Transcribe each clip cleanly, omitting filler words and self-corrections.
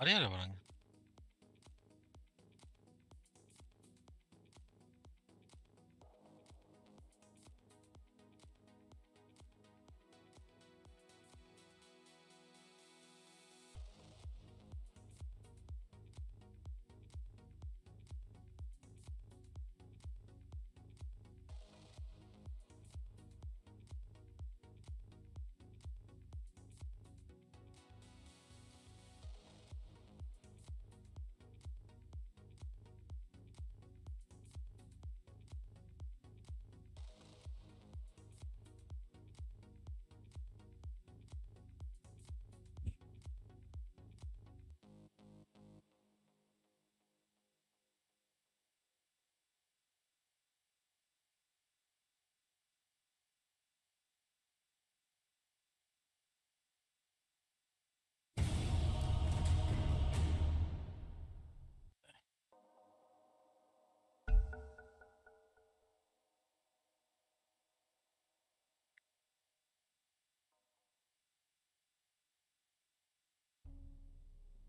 Ariel barang.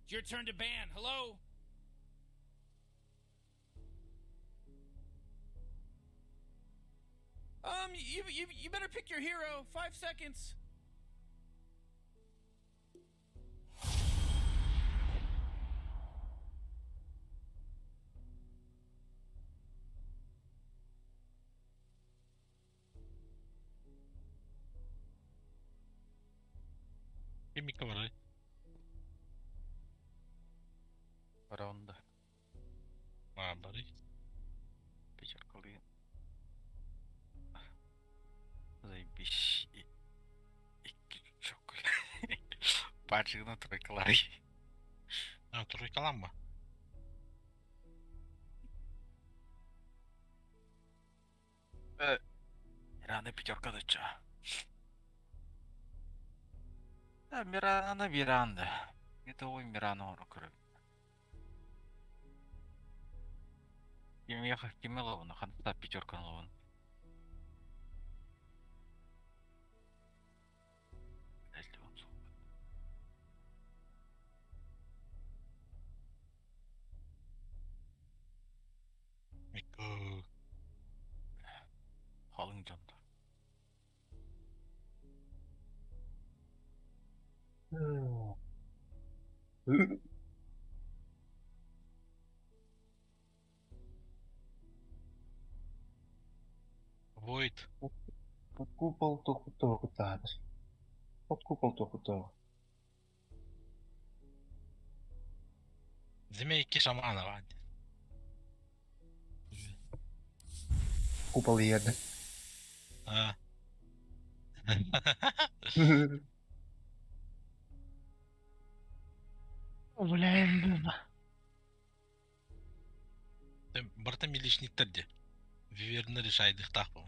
It's your turn to ban. Hello? You better pick your hero. 5 seconds. Kimikka var. Раунд. Мабари. Печеркали. Заебись. Çok. Пачкана тройкалай. Тройкаламба. Мираны пятерка дыча. Да, Мирана Миранда. Это ой Мирана орукуру. Кимеха Кимеловна, ханта пятерка лован. Если он су. Микко. Халың жанды. Войд. Под купол току taas. Под купол току. Змейки шамана var. Купол yerde. Ha. Уявляем. Барта милишниктерди. Виверны решайдык тахпын.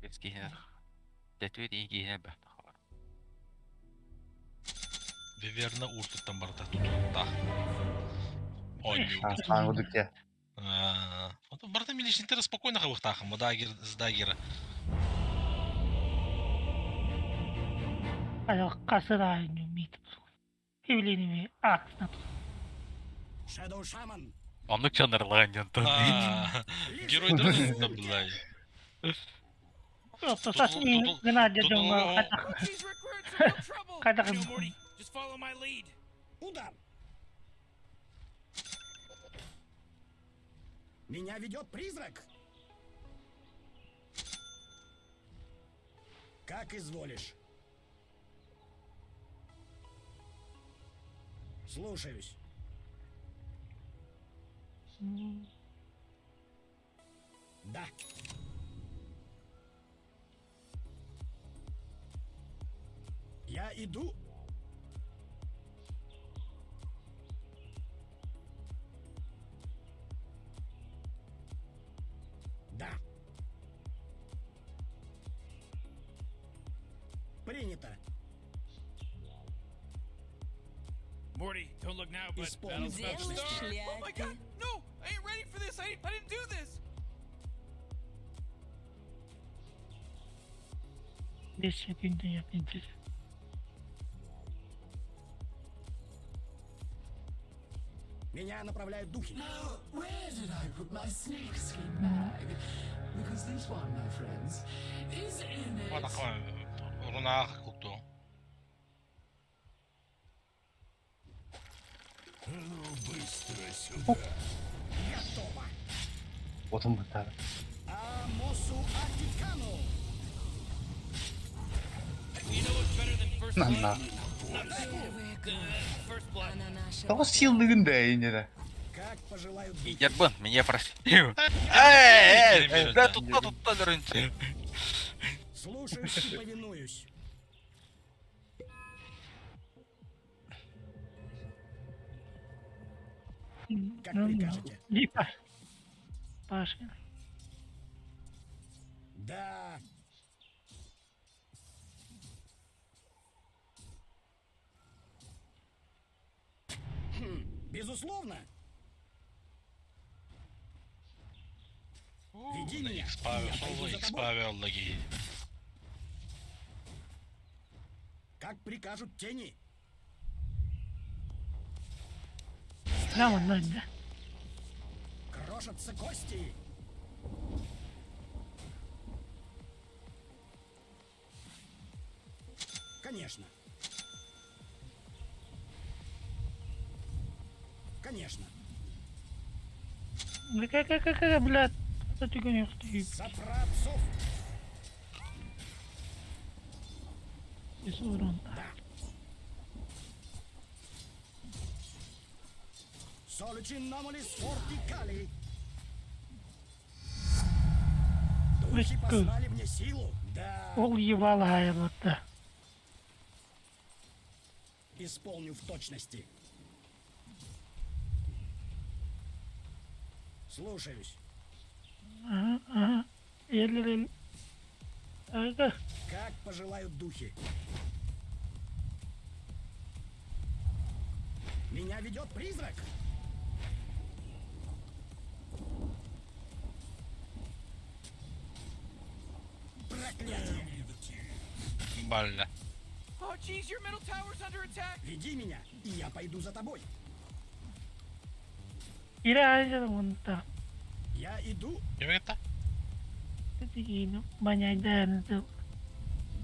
Бескихер. Тетвет игихе бәхті хабар. Виверны уртуттан барта тутуттах. Ойню. Aslan vurdukça. Барта милишниктер спокойно хавыктахым. С дагера. Касыра мит. Явлениями акцент. Shadow Shaman. Онлық чанарлаған жантан. Геройдер да былай. Просто сасни гнадя жонга These recruits are in trouble. Кадагын. You know, Morty, just follow my lead. Удар! Меня ведет призрак? Как изволишь. Слушаюсь. Да. Я иду. Да. Принято. Morty, don't look now, but Исполнил. battle's about to Делаешь start. шляпы. Oh my god! No! I ain't ready for this! I didn't do this! 5 секунд yapınca. Меня направляют духи. Now, where did I put my snakeskin bag? Because this one, my friends, is in it. Така, руна колкото. Готово. Вот он бытар. Амосу Атикану. Нана. First blood. Того силдыгын да индері. Как пожелают духи. Гербен, меня просил. Берем, Да да. тут толерантия. Слушаюсь и повинуюсь. Как Ну, прикажете. и Пашка. Да. Безусловно. Веди меня. Икс павел, Я пойду за икс тобой. павел лаги. Как прикажут тени. Прямо на, да. Крошатся кости. Конечно. Конечно. Да как, блядь, кто ты гонишь, ты За праотцов. без урона. Да. Соличи намолис фортикали. Духи Ой, послали мне силу. Да. Ол ебалая вот да. Исполню в точности. Слушаюсь. Ага. Еле. Ага. Как пожелают духи. Меня ведет призрак. Проклятие. Бальля. Oh, geez, your middle tower's under attack. Веди меня, и я пойду за тобой. Кira вон так. Я иду. Yemek et Это кино. Баняй да, это.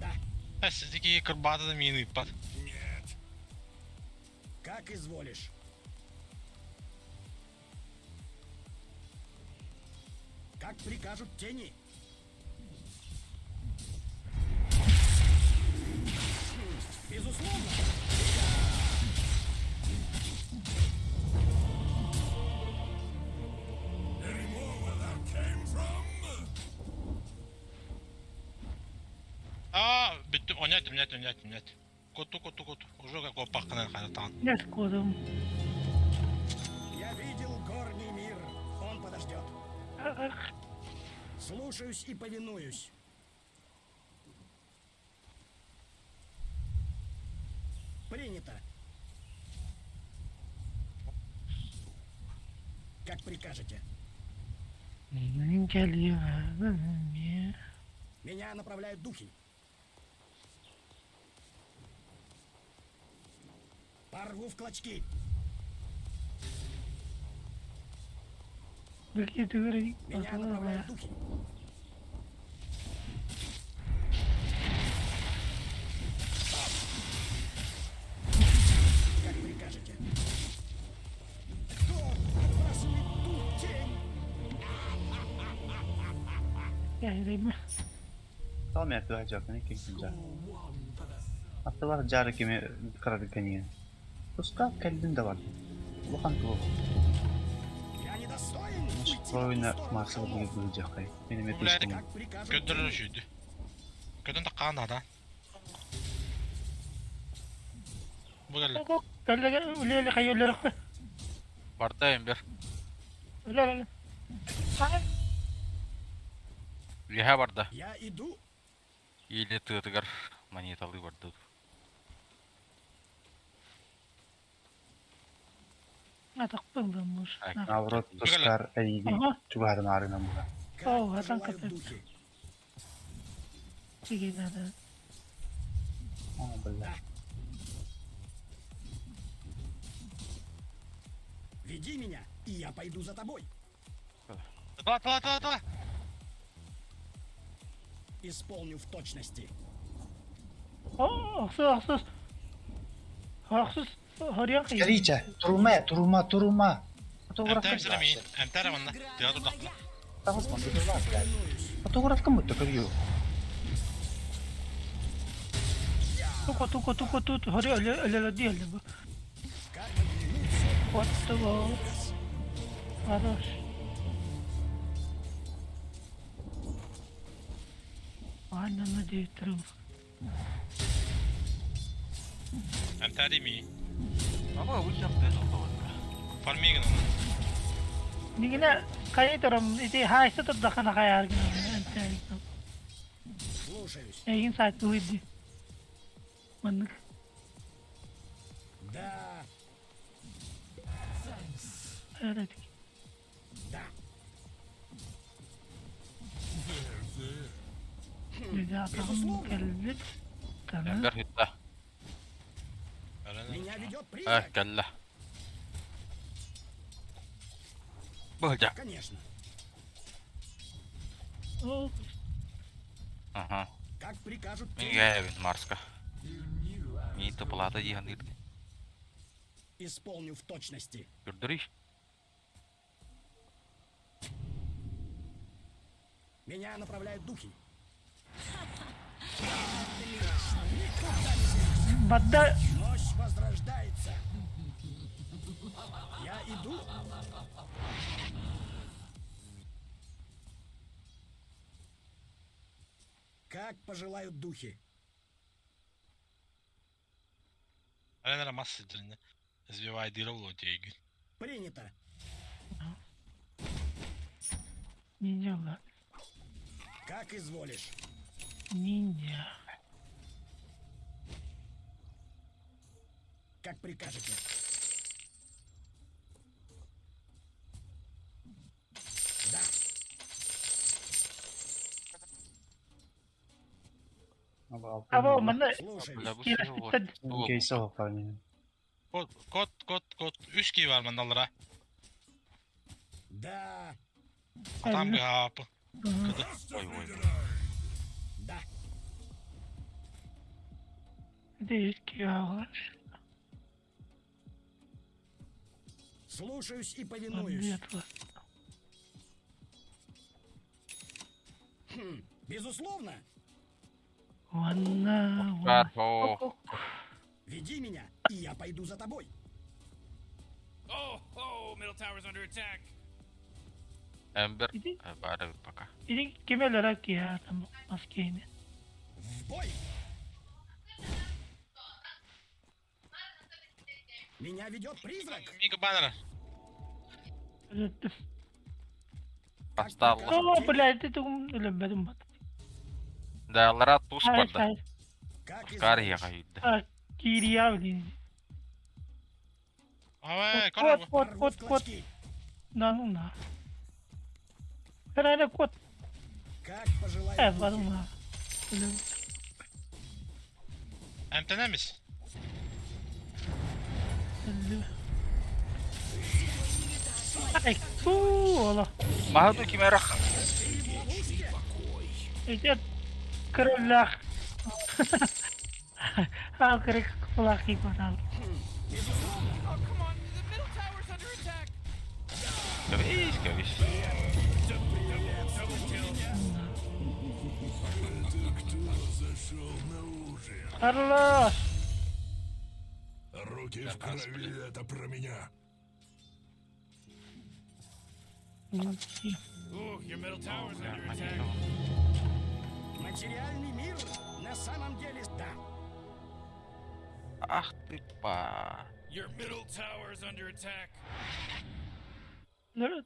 Да. de. Sizdeki kırbağda da mini ipad. Нет. Как изволишь. Как прикажут тени. Безусловно. Bitti. Oynaydım. Kutu. Уже как опахнен ханатан. Я с кодом. Я видел горний мир. Он подождет. Ах. Слушаюсь и повинуюсь. Принято. Как прикажете. Меня направляют духи. Порву в клочки. Какие ты говоришь? Меня направляют духи. Как прикажете. Кто отбрасывает ту тень? Я рыба. Tamam yapacak ne kimse. Hatta jarı kimi karar kaniye. Usta kendin de var. Bu kan tu. Я недостоин уйти по Oyuna ту сторону maksadı холмов. gibi bulacak. Benim Ulan, eteştim. Как прикажут Gönderilir тени. şuydu. Gönderen de kan ada. Bu geldi. Öyle hayırlı. Бардайым бер. Öyle. Лига барда. Я иду. Или ты тыгар монеталы барды. А так пылдымыш. Ай, Navrot dostlar eydi. Ага. Çubuğadın ağrına burada. Как О, а там пожелают как-то- духи. Тебе надо. Ama böyle. Веди Веди меня, и я пойду за тобой. Давай. Исполню в точности. Haksız. Haksız. Haryan kıyım. Gerice. Durma. Fotoğraf Emter seni mi? Emter hemen lan. Diğer dur dakika. Tamam, fotoğraf kamu tutuyor. Tuko tut. Haryan öyle değil bu. What the world? Arkadaş. Anneme değdirim. Emter değil mi? Ama uçakta oldu. Farmaya gidin onu. Nigina kaya durum. İti haişte tut dakana kayar gibi. Слушаюсь. Egin saat uydu. Manık. Да, Evet. да. Bize atalım geldik. Tamam. Ember hütte. Öyle Меня ведет Eh призрак. kelle. Bıhacak. Конечно. Oh, Aha. Как прикажут Min те. käevin Marska. Niin topalata ihan niitä. Исполню в точности. Gördürüş. Меня направляют духи. badda Ночь возрождается. Я иду. Как пожелают духи. Öyle masası dilini. Збивай дыру тейги. Принято. ninja. Как изволишь. Ninja. Как прикажете. Да. Abo mana Слушай. Böyle bu kira şey var. bitti. Geyse o falan. Kod. 3 key var mandallara. Да. Atam bir hapı. Oy oy. Да. Değişik var. Слушаюсь и повинуюсь. Anlıyor var. Безусловно. Valla. Berho. Веди меня, и я пойду за тобой. Oh, middle tower's under attack. Ember. Gidi. Bari bir baka. İdi kime olarak ya tamam maskeyi. В бой. Меня ведет призрак. Mega banner. Öldüm. Hasta Allah. Oo блядь ты тум ölmedim bak. Dağlara tuz Hayır barda. hayır. Как Kariye изволишь. kaydı. Ha kiriya öyle. Ave karar bu. Порву в клочки. Nanun na. Herhalde kot. Как пожелают Evet духи. varım ha. Öyle. Emtene misin? Öyle. Ay ola. Mahadu kime rak? İşte kırılak. Ha kırık kulak gibi adam. Oh, come on. The middle tower's under attack. Kaviş. Carlos. Руки в крови, это про меня. Oh, your middle tower's under attack. Материальный мир на самом деле да. Ah ты pa. Your middle tower's under attack. Öyle.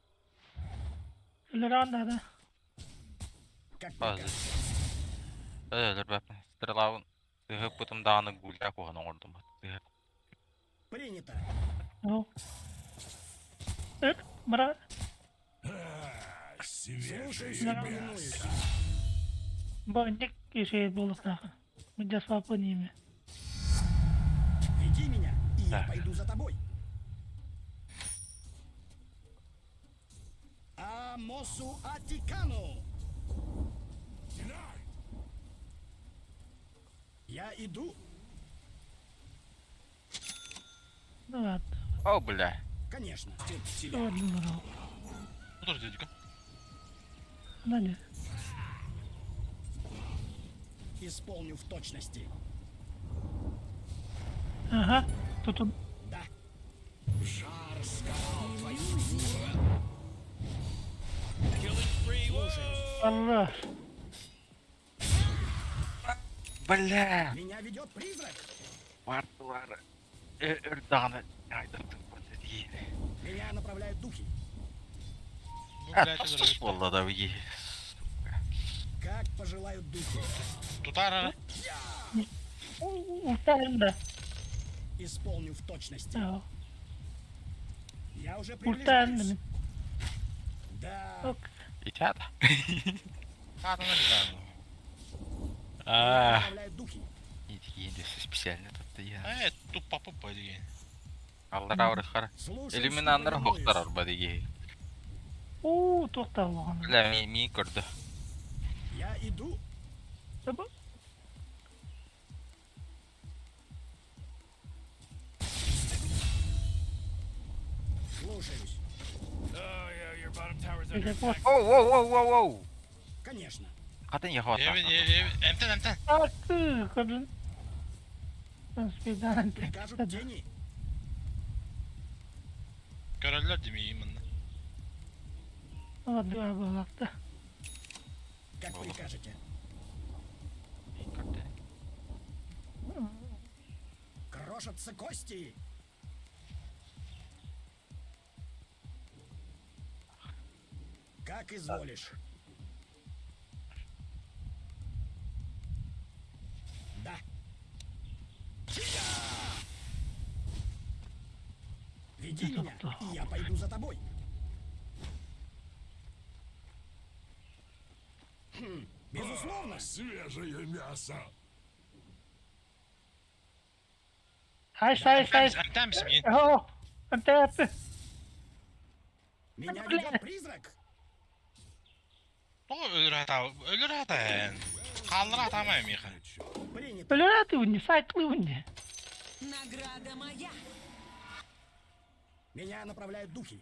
Öyle anladı. Как Bazı. прикажете. Öyle bak. Strelawın. Hep bıtım dağını gulya koğanı ordum. Принято. O. Evet. Bırak. Слушаюсь и повинуюсь. Banyak şey bulup da. Müddet sapı neymi? Веди меня, и я Так. пойду за тобой. Мосу Атикану. Я иду. Ну ладно, О, бля. Конечно. ладно, народ. Ну тоже дядька. Да не. Исполню в точности. Ага, тут он. Да. Жар скал твою. Слушаюсь. Allah. Бля. Меня ведет призрак. Var. Ürdanı yaydırdık bu değil. Меня направляют духи. Bu Ha, blade tus valla da bir. Как пожелают духи. Tutar ara. Ultarım da. Исполню в точности. Ya, Я уже ultarım приближаюсь. benim. Да. Bak. İçer. Kadına güzel bu. Меня Ah. направляют духи. İyi специально tuttu ya. Evet, tuppa puppa diye. Allah avra kara. Слушаюсь. Eliminanları и повинуюсь. hoktar arba diye. Oo, to'xta Allah'ım. Bля, mi kurdu. Я иду. Tabi. Слушаюсь. Geçecek var. Oh. Конечно. Kadın yakaladı. Emten emten. Hakkı kadın. Спидан. Прикажут тени. Görürler değil mi iyiyim bundan? Ama dua bağlaktı. Как прикажете. Крошатся кости. Как изволишь. Да. Веди меня, и я пойду за тобой. Безусловно. Свежее мясо. Hayır. Emten misin yiyin? Oh. Ante yaptı. Меня ведет призрак. O ölür hata yani. Kaldır atamayım yıkın. Принято. Ölür unni, sayıklı unni. Награда моя. Меня направляют духи.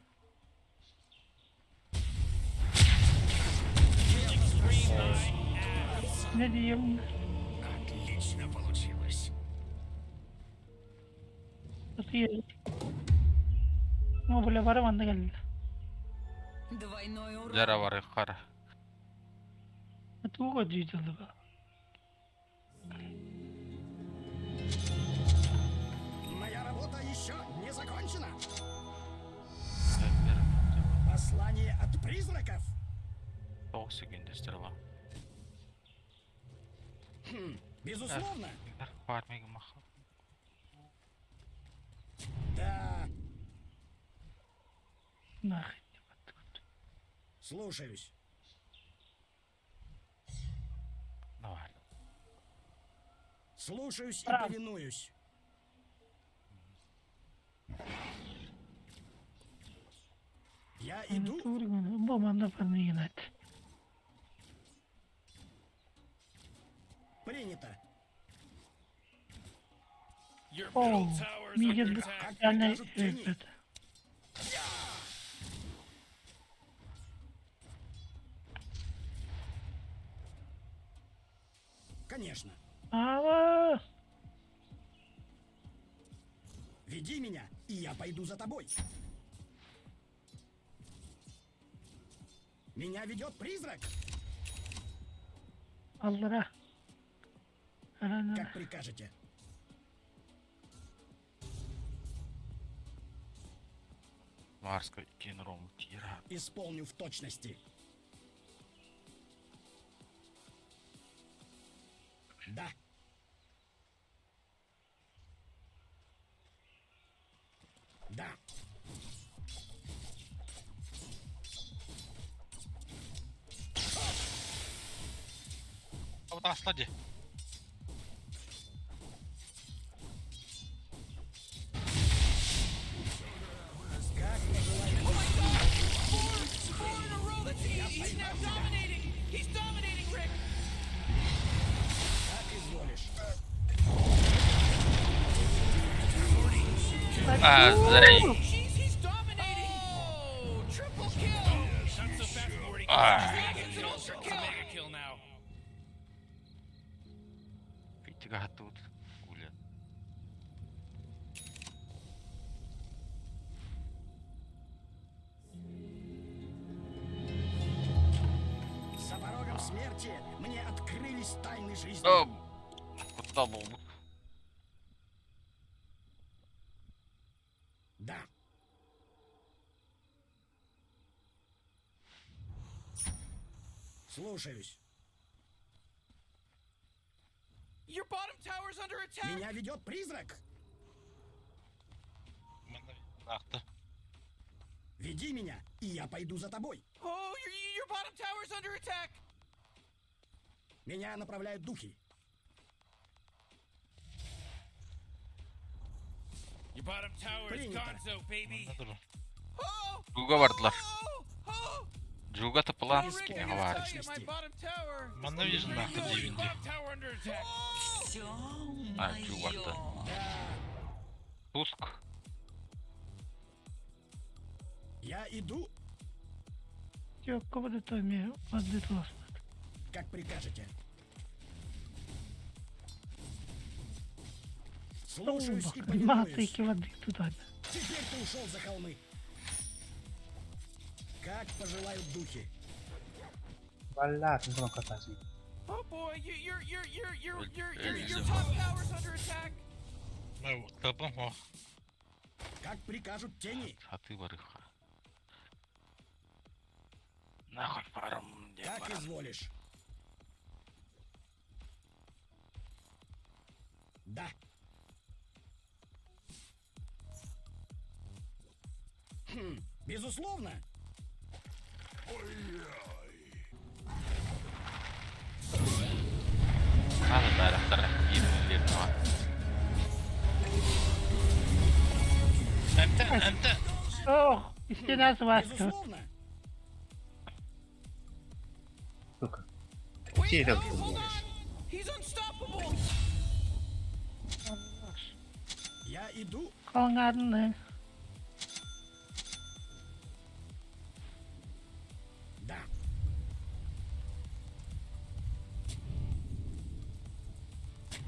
Ne diyeyim? Отлично получилось. Nasıl yerim? Ama böyle varım anda geldi. Двойной урон. Zara var yukarı. Hadi o kadar yüceldi be. Моя работа еще не закончена. Ver. Послание от призраков. 9 gündüzdür lan. Безусловно. Var mı mı? Да. Nahit. Слушаюсь. Ne var? Слушаюсь и Прав. повинуюсь. Я иду. Bu manda falan yine. Принято. Oo. Miguel yani прикажут тени. evet. Конечно. Ama Веди меня, и я пойду за тобой. Меня ведет призрак. Allah'a. Arana. Как прикажете. Marska 2 rom tira. Исполню в точности. Да. Да. O da asladı. Как пожелаете. Ah, Zay. He's dominating. Oh, triple kill. Not so fast, Morty. Ah. It's an ultra kill. Mega kill now. Фитига тут. Гулят. За порогом смерти мне открылись тайны жизни. Оп. Куда был? Да. Слушаюсь. Your bottom tower's under attack. Меня ведет призрак. Нақты. Веди меня, и я пойду за тобой. Oh, your bottom tower's under attack. Меня направляют духи. Your bottom tower is Принято. gonzo, baby. Нақты. Oh, Джуга вардылар. oh. Джуга тапылан. Rick, I Кеме gotta бар. tell you, my bottom tower. Мана вижен нақты Your дивинде. bottom tower under attack. А, Джуг варды. Пуск. Я иду, Тё, кого ты там мне отдыхался? как прикажете. Слушаюсь и Маты повинуюсь. воды туда. Теперь ты ушел за холмы. Как пожелают духи. Валя, ты зрон кататься. Oh boy, your top tower's under attack. Ну, тапам, о. Как прикажут тени. Хаты барыха. Нахуй паром. Как изволишь. Да. Безусловно. Надо тарах. Ирлер. Әмті. Ох, и стена свастка. Безусловно. Сука. Wait, Тихо. hold on. He's unstoppable. Я иду. Қалғаны. Да.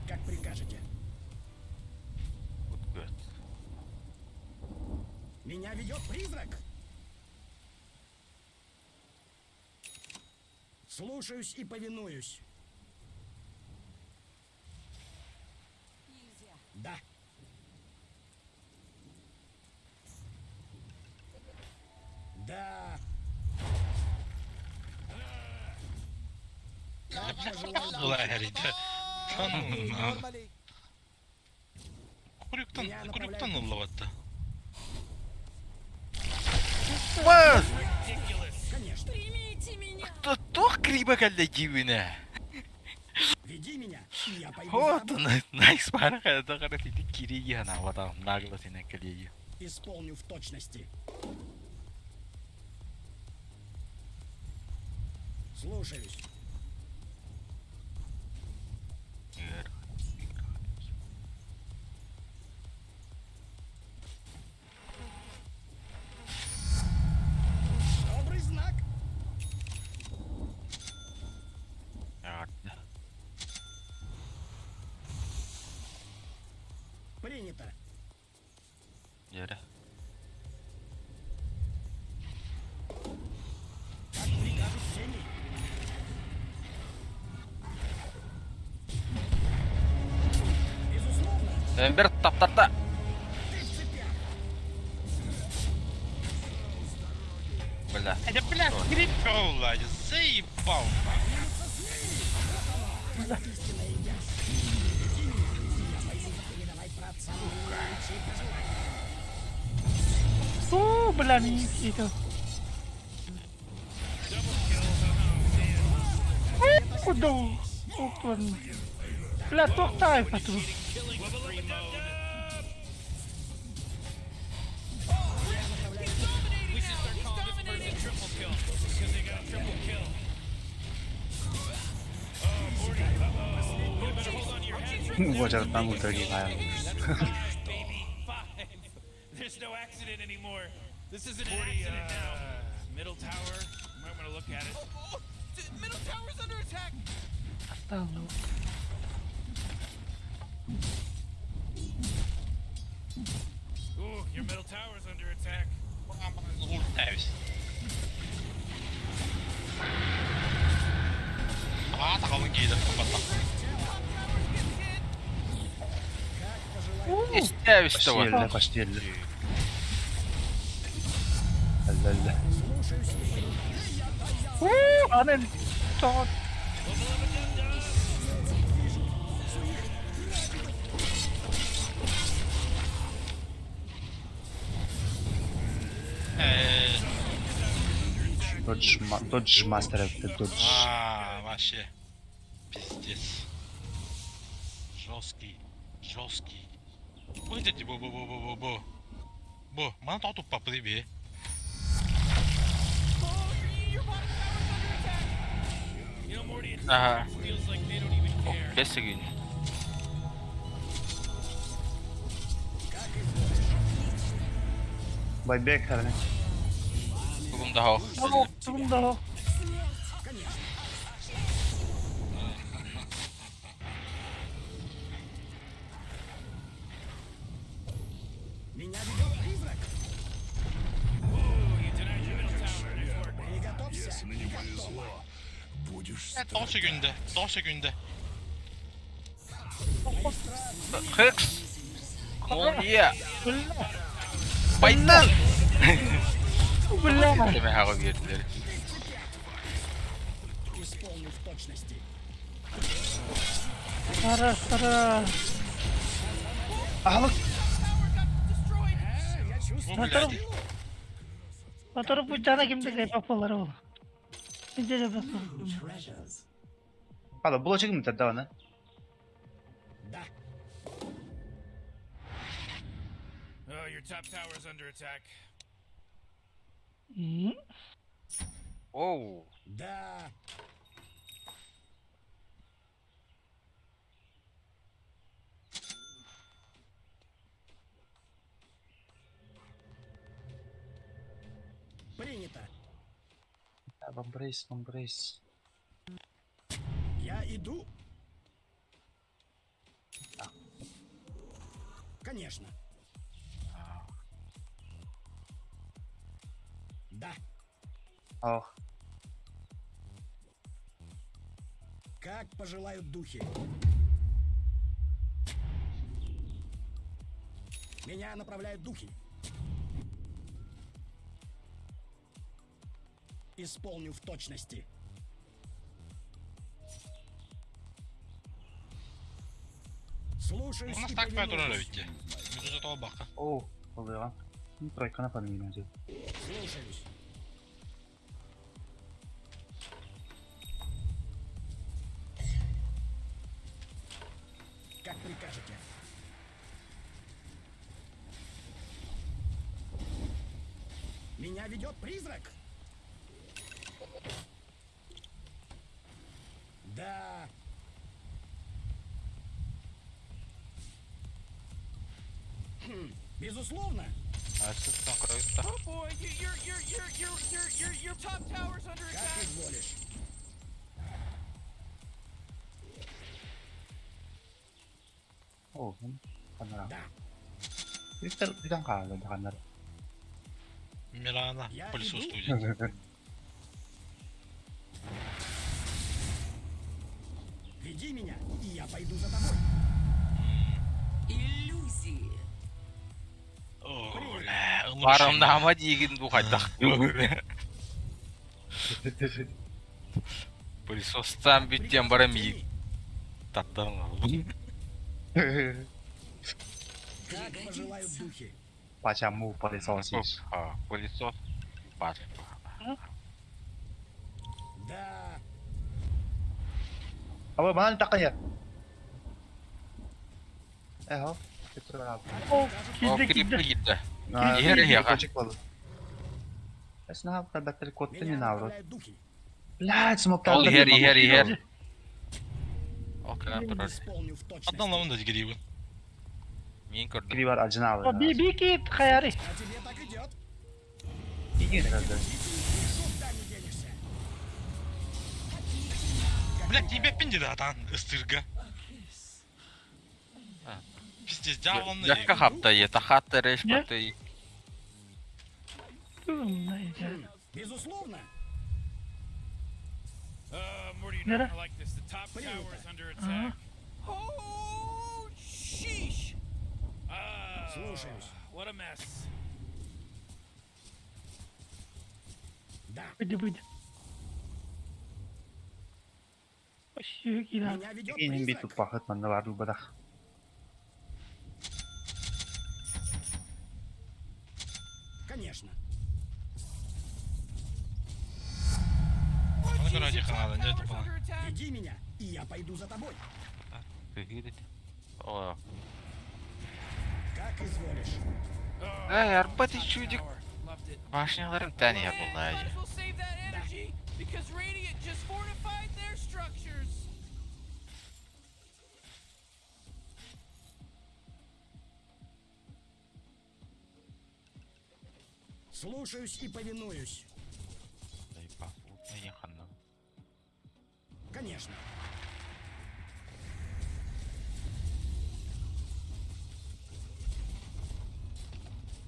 Как прикажете. Меня ведет призрак. Слушаюсь и повинуюсь. Да. Да. Как пожелают Олай әрейді. Меня направляют Күректен ұллаватты. Конечно. Кто криба кәлді дивіне? Веди меня, и я пойду Вот за тобой. он, найс бара кәлді қарафиді кирегі ана ватам нагло сені кәлегі. Исполню в точности. Слушаюсь. Добрый знак. Принято. Жері. Как прикажут тени. Безусловно. Бір таптарда. Ты в цепях. Бля. Это, блядь, гриб. Олай, заебал. Истинная ярость. Я пойду за передавай братцам лучшие пожелания. О, бля, не это. Куда? Опан. Бля, тохтай потом. We should start calling this person triple kill because they got a triple kill. Oh, Morty. You better hold on to your head. Вот это там ультра гигая. Baby, 5. this no accident anymore. This isn't an accident now. Middle tower. You might want to look at it. Middle tower's under attack. Astagfirullah. Ooh, your middle tower's under attack. täys. Takalın giydi kapatta. İstəyir işte Почти var. елді, почти елді. Әлді. Annen. Çok. Dodge Master yaptı, Dodge. Вообще. Пиздец. Жесткий. Жесткий. Выйдите, бу. Бу, mana tau tupa pribi. You know, Morty, it Aha. feels like they don't even care. Kesin. Buyback herhalde. Bugün daha o. Durum da o. Меня ведет призрак. Ooh, you denied your middle tower. Nice work. Приготовься. Dosha günde. Dosha günde. Hıks. Oh yeah. Baytan. Бля. Deme hağı verdiler. Исполню в точности. Ara. Ahlık. Я чувствую. Motorum. Motorum bu cana kimde kaypak bolları oğlum. Bence de basın. Treasures. Hala bulacak mı tadı ona? Да. Oh, your top tower's under attack. İyi. Oh. Да. Принято. Вамбрейс. Я иду. Конечно. Да. Ах. Как пожелают духи. Меня направляют духи. Исполню в точности. Слушаюсь У нас и так повинуюсь. пятура bitti. Yüzüze tola bak. Oh. Oluyor lan. Trojka napadın yine önce. Слушаюсь. Как прикажете. Меня ведет призрак? Да. Безусловно. Açsın son kayıtta. Oh boy, your top tower's under Как attack. изволишь. Oh. Kanara. Да. Bir tane kaldı kanlar. Milana Я присутствует. Веди меня, и я пойду за тобой. Иллюзии. Ola. Paramda ama digin bu kaytak. Пылесостан бүттен бара миик таттан алып. Как пожелают духи. Почему пылесосишь? Пылесос бар. Да. Ama bana takın ya. Eho. Getir abi. O О, gizli крипли gizli. gitti. Ha, Yere bir yakan. küçük balık. Esna hafta battery kodda Меня ne avro? направляют духи. Блядь, смоктал. Ол ихэр. Окей, турар. Исполню в точности. Addan lavın da gireyim. Мен көрдім. Kri var acını О, alıyor. бики хаяри. А тебе так идет. İyi ne kadar. Никуда не денешься. Блядь, ебать пинди да атан ыстырга. Пиздец, жаванны. Жаққа хапта ета хатты реш Не? баты. Безусловно. Morty, you're Nere? not gonna like this. The top tower is under attack. Oh, sheesh! Слушаюсь. What a mess. Да. Выйди. Вообще, кида. Меня ведет Benim bir призрак. tutpak bende var bu badak. Конечно. Ona göre acı kanalı, ne yapalım? Веди меня, и я пойду за тобой. О, Как изволишь. эй, арбаты чудик. Loved it. Башняларым тәне я болды Might әже. as well save that energy because Radiant just fortified their structures. Слушаюсь и повинуюсь. Конечно.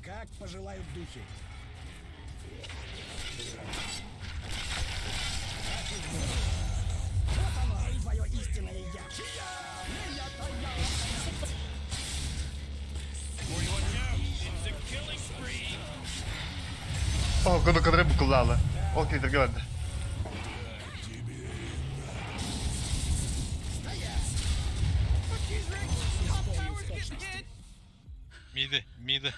Как пожелают духи. Как изволишь. Вот оно, и твое истинное я. It's a killing spree. Oh, konu kadar bu kulağlı. O kidir gördü. Top tower's getting hit. Midi.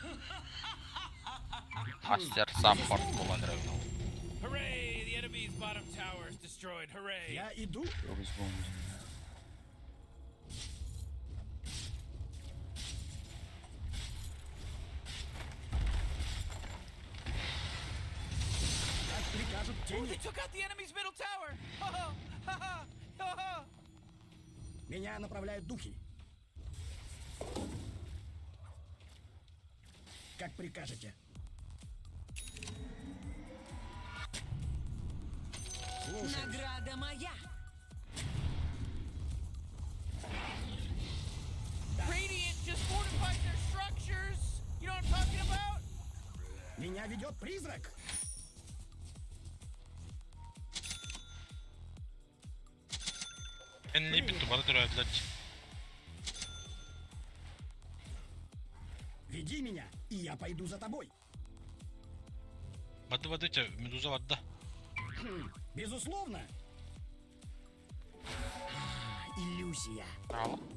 Мастер саппорт kullanır öyle. Hooray! The enemy's bottom tower is destroyed. Hooray! Я иду. Dokuz bulmuş. Как прикажут Oh, тени. they took out the enemy's middle tower. Ha. Меня направляют духи. Как прикажете. Слушай, Награда моя. Radiant just fortified their structures. You know what I'm talking about? меня ведет призрак. Ben ne bitti bana törediler. Веди меня, и я пойду за тобой. Vardı Meduza vardı. Безусловно. Иллюзия.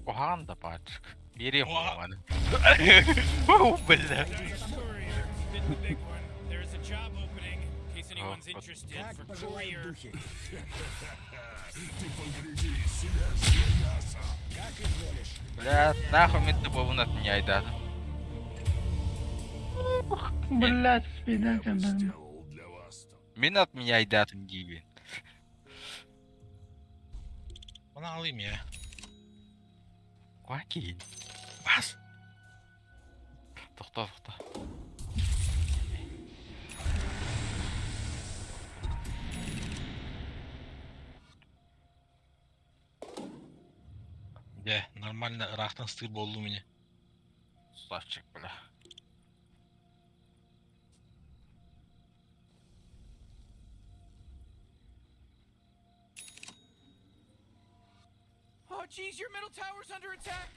Оған да бачык. Берем Оha. оған. Блин. Courier did the big one. There's a job opening in case anyone's but- interested Как for пожелают courier. духи. Как изволишь. Блядь, нахуй мен тобой от меня айдады. Блядь, спидан sen Мен от меня айдатын gibi. Bana alayım ya. Окей. Bas. Тоқта. Нормально Irak'tan стыр болду мені. Сачек, бля. Oh, geez, your middle tower's under attack.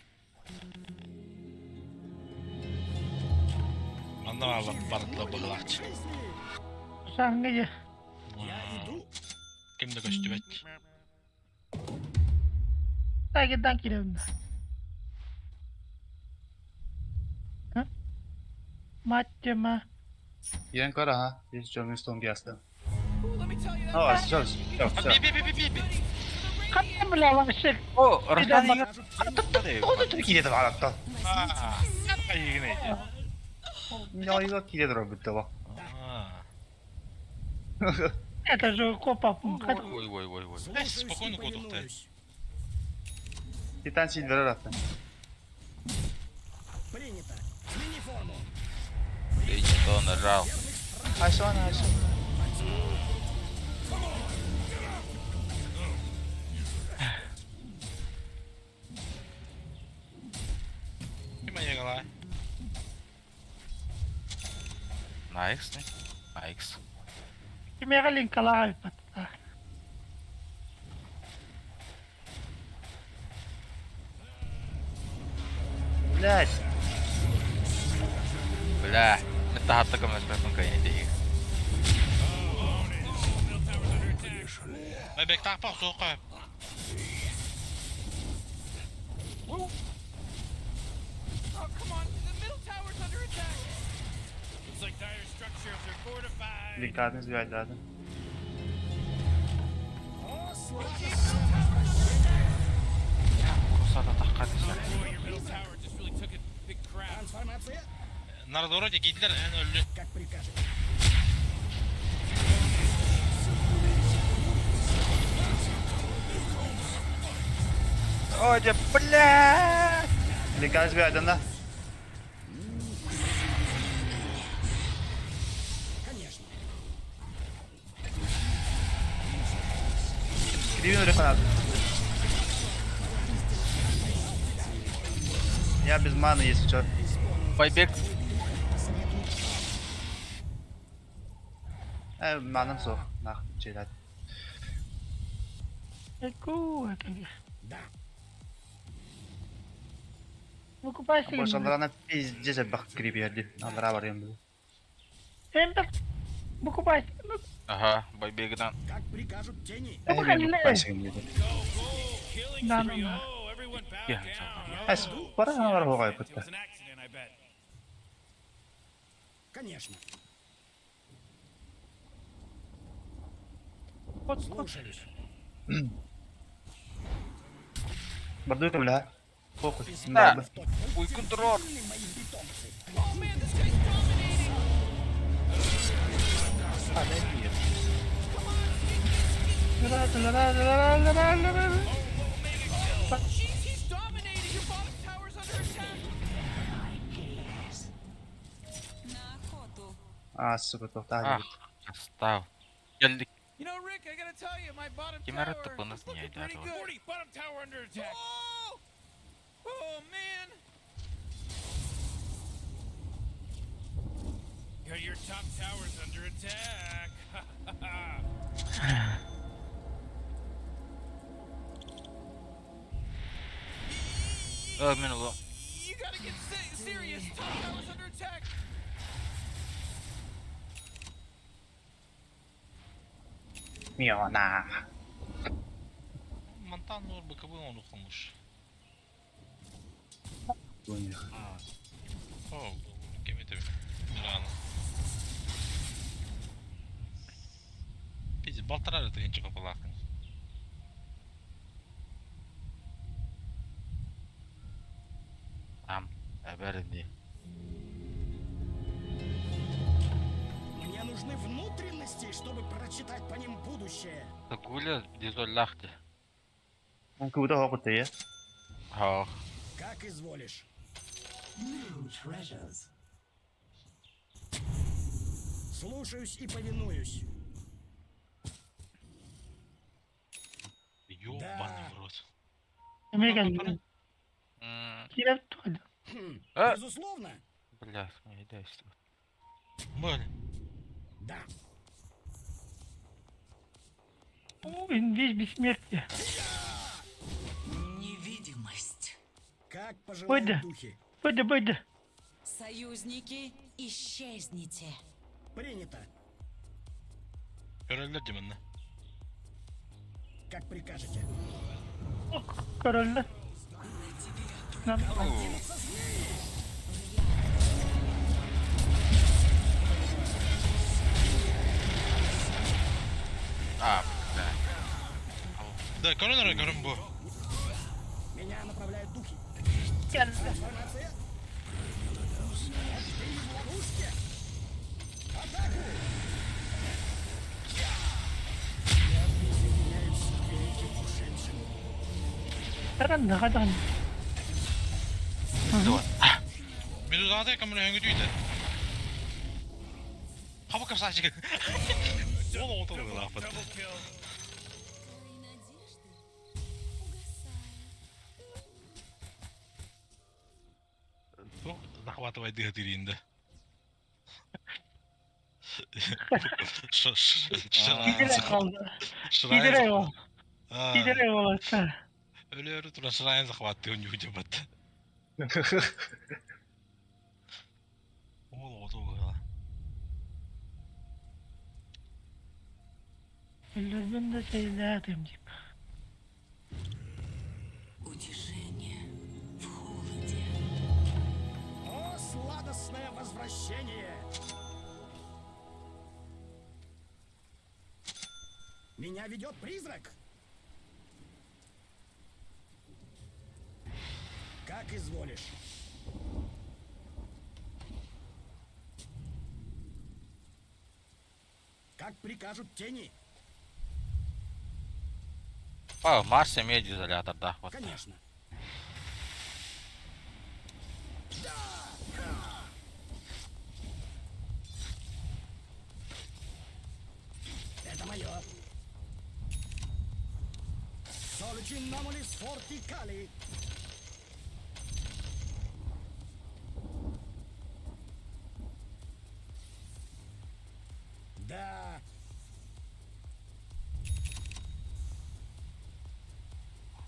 Andan aldım balıkla bıgılakçı. Sen gece. Я иду. Kim de göçtü bet. Takipten girelim de. Ha? Maçma. Yen kara ha. Biz Johnstone geldi. Ooh, let me tell you that. Oh, it's just. Bir. Kaptan bile almıştık. О, Рахтан bak- егер. O da Türkiye'de de var hatta. Ay yine ya. Ya iyi bak kiredir o bitti bak. Это же копа. Ой. Слушаюсь и спокойно, Котов, ты. повинуюсь. Bir tane silver attı. Принято. Legion Donner. Айсо. Кем llegar? Найкс, не? Найкс. Кимера линкала пата. Блядь. Бля. Me tahattako myös pelkon keinitiä. Mais bec t'as pas sur quoi? Oh, come on! The middle tower's under attack! Looks like dire structures are fortified. Linkadınız bir aylardı. Kusata takkatisar. Boy, your middle tower just really took a big crap. Трансформация, Народ вроде gittiler en öldü. как прикажете. Hadi bля! Linkadınız bir aydan da. Конечно. Кривин уже фанат. Я без маны, если что. Байбек. Manım soğuk. Nah, şeyler. Eku. Да. Выкупайся. Boşalarına pizdice bak grip yerdi. Nallara varıyorum böyle. Эмпер. Выкупайся. Aha, Baybek'den. Как прикажут тени. Hemen bakayım dedi. Go, killing No, no, spree. no. Oh, everyone bow Yeah, down. Oh, Para var hoğay it pıttı. was an accident, I bet. Конечно. Вот, Слушаюсь. Barduyu kabul ha. Fokus. Ha. Bardu. Uykun durur. Мои питомцы. Oh man, this guy's dominating! Ha ne diyor? He's dominating! Your bottom tower's under attack! Sıkıntı yok. Daha Ah, iyi. Stał. Geldik. You know, Rick, I gotta tell you, my bottom Kim tower yarattı bunu? is looking Niye pretty idare good. 40, bottom tower under attack. Oh! Oh, man! Your top tower's under attack. Ölmen oğlum. You gotta get serious. Top tower's under attack. Miona. Mantan nur bakımı unutulmuş. Duymuyor. Oh, gemi tabii. Milan. Biz baltalar da ince kapalı hakkın. Tamam. Haberin diye. Мне нужны внутренности, чтобы прочитать по ним будущее. Гуля дизоллахти. Mumkin bu da hokutu ya. Ha. Как изволишь. New treasures. Слушаюсь и повинуюсь. Ёбаный в рот. Эмпер geldi. Kirep toydu. А? Безусловно. Бля, не дай что. Böyle. Да. Здесь бессмертие. Невидимость. Как Ой, пожелают да. духи. Пойди. Союзники, исчезните. Принято. Görevler ciminde. Как прикажете. Король. Нам А, бля. Да, görün bu. Меня направляют духи. geldi. Трансформация. Ты в ловушке. Атаку. Я присоединяюсь к великим ушедшим. Karan. Dur. Ah. Медузада камера höngü tüydü. Hava kapsacık. Onu oturdu lafı. Double kill. Захватывай дыхательно. Giderek kaldı. Giderek o. Giderek olası. Ölüyordu turan şırayın захватты он южа бат. Ол отуга. Öldürdüm de seyirdim diyeyim. Утешение в холоде. О, сладостное возвращение! Меня ведет призрак? Как изволишь. Как прикажут тени? О, Марсе медиизолятор, да, вот. Конечно. Это мое. Solcinamolис forticali. Да.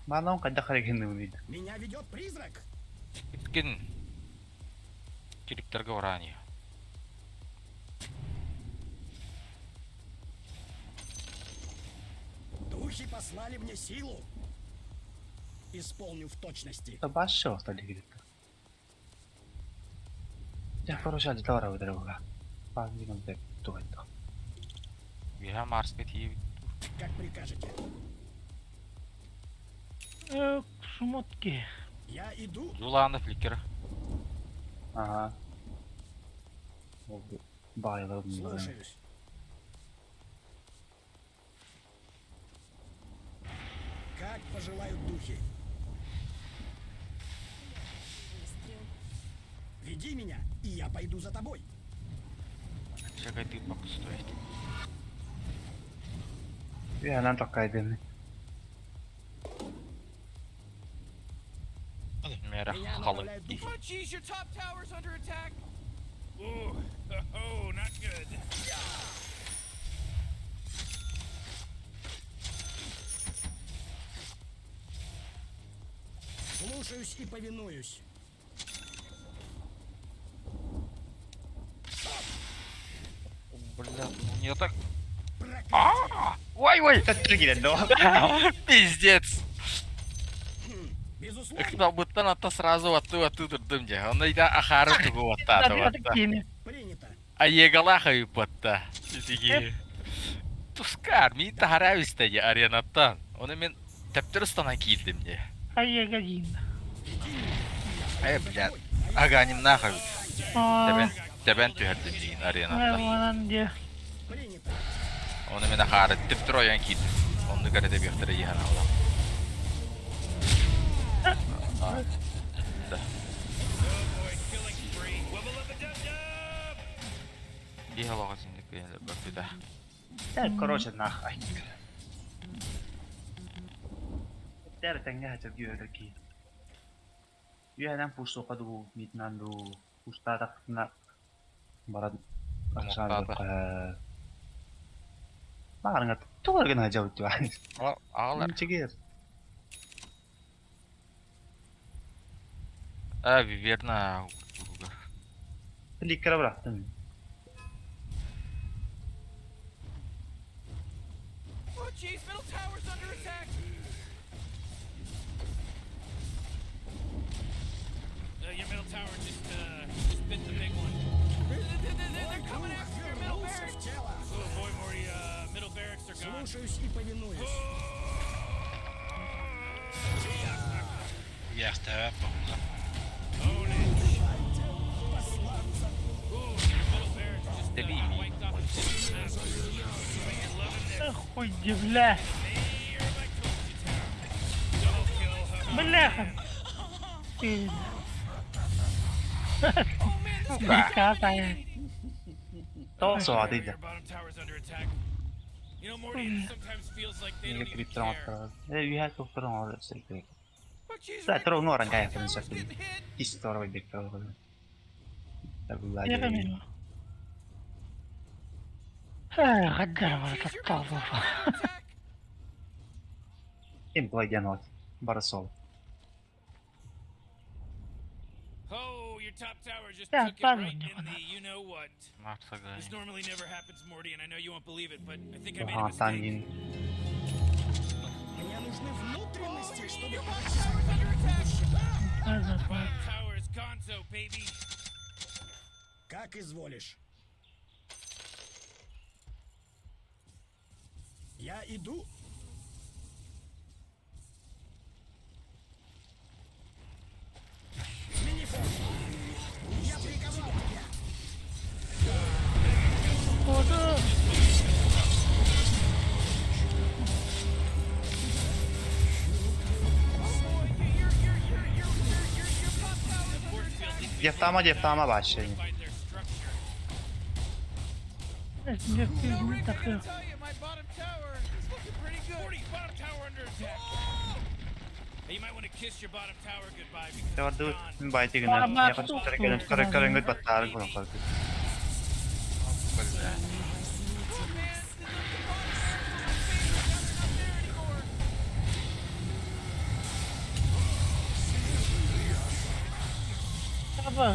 Mana on kada karigin umid. Меня ведет призрак. Кеткен керектерге орание. Духи послали мне силу. Исполню в точности. Ta basso sta di kirikta. Ja koroshaldi tawara udaraga. Paandi non te tuetta. Виха Марске тиев. Как прикажете. Шмотки. Я иду. Зуланы фликер. Aha. Oldu. Bayılırım bunlara. Слушаюсь. Как пожелают духи. Веди меня, и я пойду за тобой. Чекай ты пока стоит. Yhden takkaiden. Мерах Меня халык. направляют духи. Oh, jeez, your top tower's under attack. Ooh, oh, not good. Слушаюсь и повинуюсь. Бля, ну не так. Проклятие. Ой-ой! Tatlı gidelim o. Пиздец! Безусловно, Как будто надо сразу оттуда дым же. Он и ахару тугу вот Hadi yine. принято. А егалаха и потта. Тиги. Тускар, ми таравистеги аренаттан. Оны мен тептерстанан кийдим же. Hayya gajin. Блядь. Аганим нахуй. Тебен түйердим дейін аренаттан. Hayvanan diye. Принято. Оны мен ахары тептроян кийдим. Оны кареде бехтере ехана алам. Oh boy, killing spree. Wubba lubba dub dub. Бигалога синдик бейнле бөкүдө. Gel korosha nahaj. Terten jähtäv gyödöki. Yhden pusso kadu mitnandu pustatak na barat aksan Maarangat tuorgan hajawt juan. Ağlar. Çekir. Верно. Likra bıraktım. Oh, jeez, middle tower's under attack. Your middle tower just bit the big one. They're coming after your middle Вернулся barracks. в тело. Oh boy, Morty, middle barracks are gone. Слушаюсь и повинуюсь. Jästä öppna. Own it. Посланца. Ooh, your middle barracks just Ты wiped off its map. You're loving this. Хуй бля. Double kill. Бляха. Kata ya. Suadıydı. Your bottom tower's under attack. You know, Morty, it sometimes feels like they Ini don't even kritik care. amat. Lihat tuh terus orang sedikit. But she's Saya terus orang kaya tower's kan sakit. getting hit. Histori bebek terus. Tapi Iya kan lagi. ini. Hah, hajar malah She's your tetap. bottom tower's under attack. Tempo aja not. Barsol. Oh, your top tower just Yeah, took it fine. right in the you know what. Maksa This gani. normally never happens, Morty, and I know you won't believe it, but I think I made a Aha mistake. tangin. Мне нужны внутренности, чтобы... Your bottom tower's under attack. Hadi. Bottom tower is gonzo, baby. Как изволишь. Я иду. Смени форму. Я приковал тебя. Oldu. Deftama başlayın. Find their structure. Şimdi bir takıyor. Tell you, my bottom tower is looking pretty good. Morty, bottom tower under attack. Hey, you might want to kiss your bottom tower goodbye because Saya it's tuh gone. baik juga nih. Ya kan keren gue batal gue nongkrong. Apa?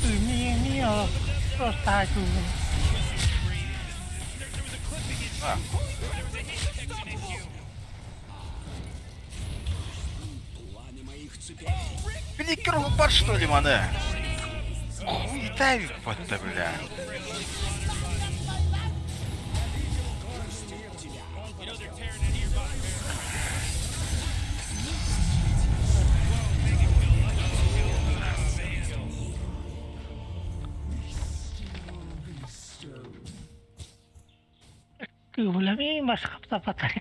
Ini ya. Terus tahu. Бликер упад что ли, мане? Хуетай вот-то, бля. You know they're tearing into your bottom barrel. Kıvılamı başka tapatar.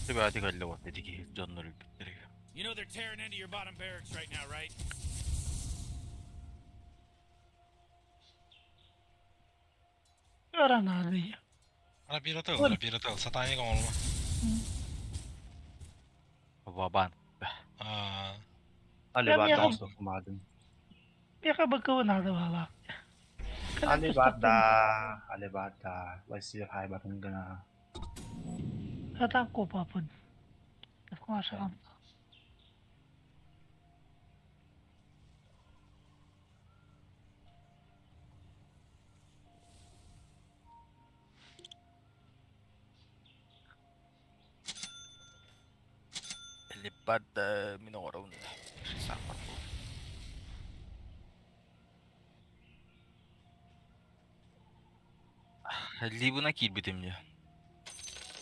Tabii hadi galle o dedi ki canları bittiriyor. You know they're tearing into your bottom barracks right now, right? Öğren abi ya. Ana piratal, satanya ka olma. Baban. Ali Ya, var ya. dans okumadın. Bir kabakıvın adı valla. Ali Bada. Wasir hai batang gana. Zaten kopapın. Maşallah. Lipad minoro na. Sama ko. Libo na kill bitim niya.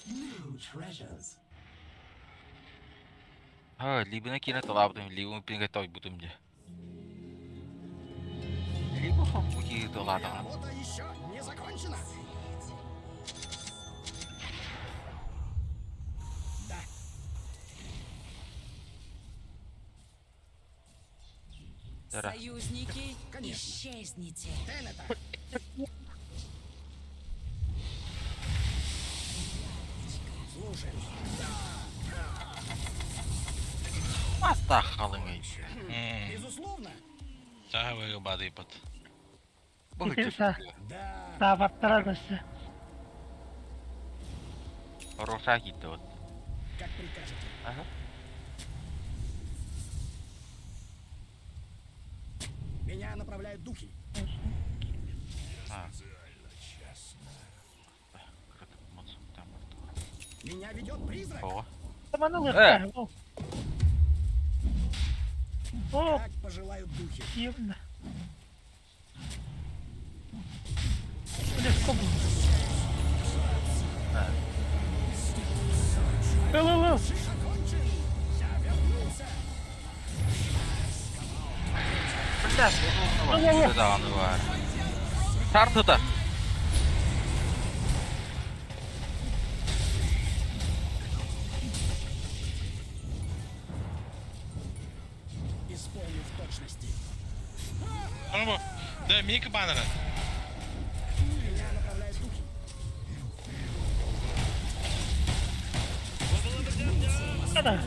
New treasures. Libo na kill na to kapag libo mo pinagkataw butum niya. Libo ko puki to lata ka. Работа еще не закончена. Да. Tara. Союзники, Конечно. исчезните. Тенета. Слушай. Mata kalın işte. Безусловно. Saha ka body pat. Bu Bir de hiç. sağ. Да. Davatlara da size. Rosa gitti o. Как прикажете. Aha. Меня направляют духи. Меня ведет призрак. О. Zaman alır. O. O. Как пожелают духи. Yiyeyim de. Şöyle kopu. Al. Закончен. Я вернулся. Bir dağını var. Tartı da. исполню в точности. Onu bu. Да, Мика баннера. Меня направляют духи. Kadar.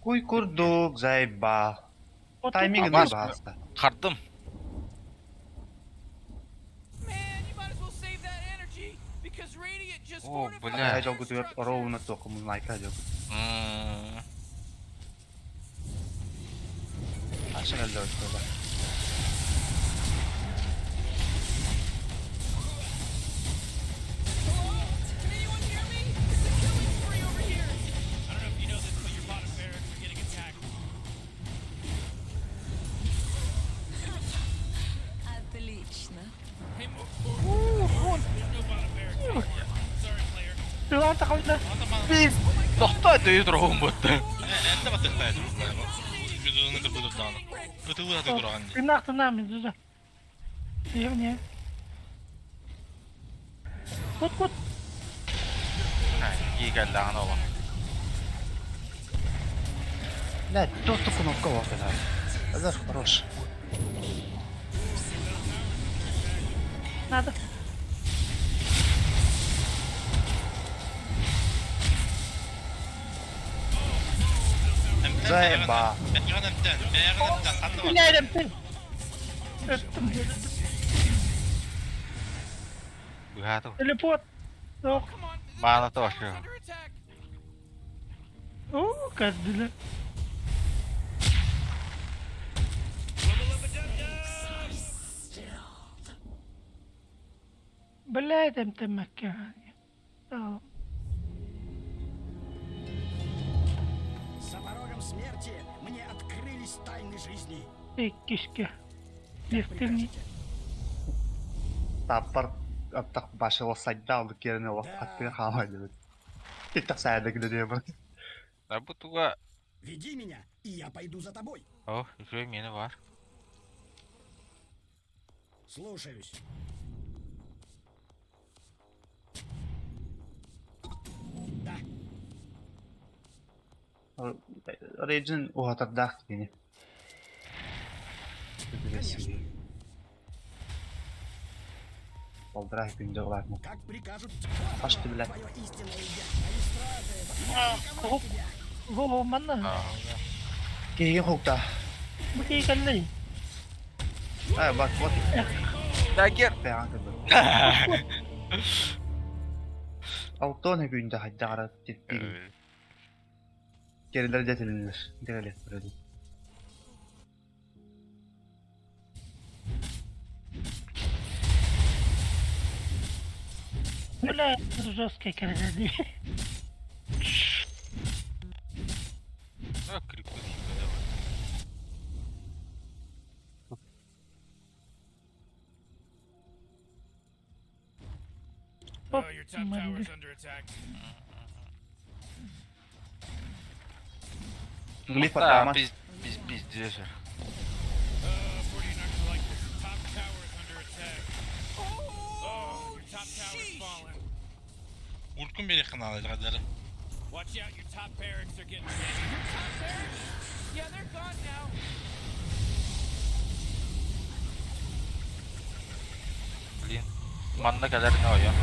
Kuy kurduk Zayba. Otur. Timing'i Ama- dur hasta. Kardım. Man, you might as well save that energy because Radiant just О, fortified бля. Ay your jogu tuh structures. oro na to kumun like ka jogu. Asan el dört böyle. Can anyone hear me? It's a killing spree over here. I don't know if you know this, but your bottom barracks are getting attacked. Отлично. Hey, there's no bottom barracks anymore. Sorry, player. Luanta ka na. Biz tohtaydı durağım bıttı. Ette batırtaydı. Yüzünü kırpıdır dağını. Kıtılı hadi durağın diye. Pinakta namin, Zuza. Ayaw niya. Kut. İyi geldi ana olan. Да, тут кнопка вот это. Это хорош. Nada. Zayba. Beğen emten. Anlamadım. Pinayram tayo. Öttüm. Bu hatu. Teleport. Yok. Come on. The Bana middle tower's taşıyor. under attack. Oo, kadila. Бля, там макяне. За порогом смерти мне открылись тайны жизни. Эй, кишки. Как Лифтирни. прикажете? Tapar atak başı olsaydı aldık yerine o hakkı kalmadı. Bir tak sayede gidiyor bak. Da bu tuğa. Веди меня, и я пойду за тобой. Oh, şöyle yeni var. Слушаюсь. Да, Rage'in o hatırdak beni. конечно. Baldırak günce olar mı? Как прикажут. Açtı bile. Твое истинное имя. Мои стражи. Oh, oh, mana. Aa. Kihing hukta. Bukay ka na eh. Ay bak bak. Da gir. Beyan kırdı. Altone günde hadi ara tittiğin. Gerileri detililir. Gerileri böyle. Wala, жорстка красота. Ha, kripto şimdi de var. Oh, your top tower's under attack. Glif Da atama. biz diyorsun. 40, you're not gonna like this. Top tower's under attack. Oh, your top tower's fallen. Urkun bir yakın alacak hadi. Watch out, your top barracks are getting hit. Your top barracks? Yeah, they're gone now. Bilin. Manna kadar ne o ya?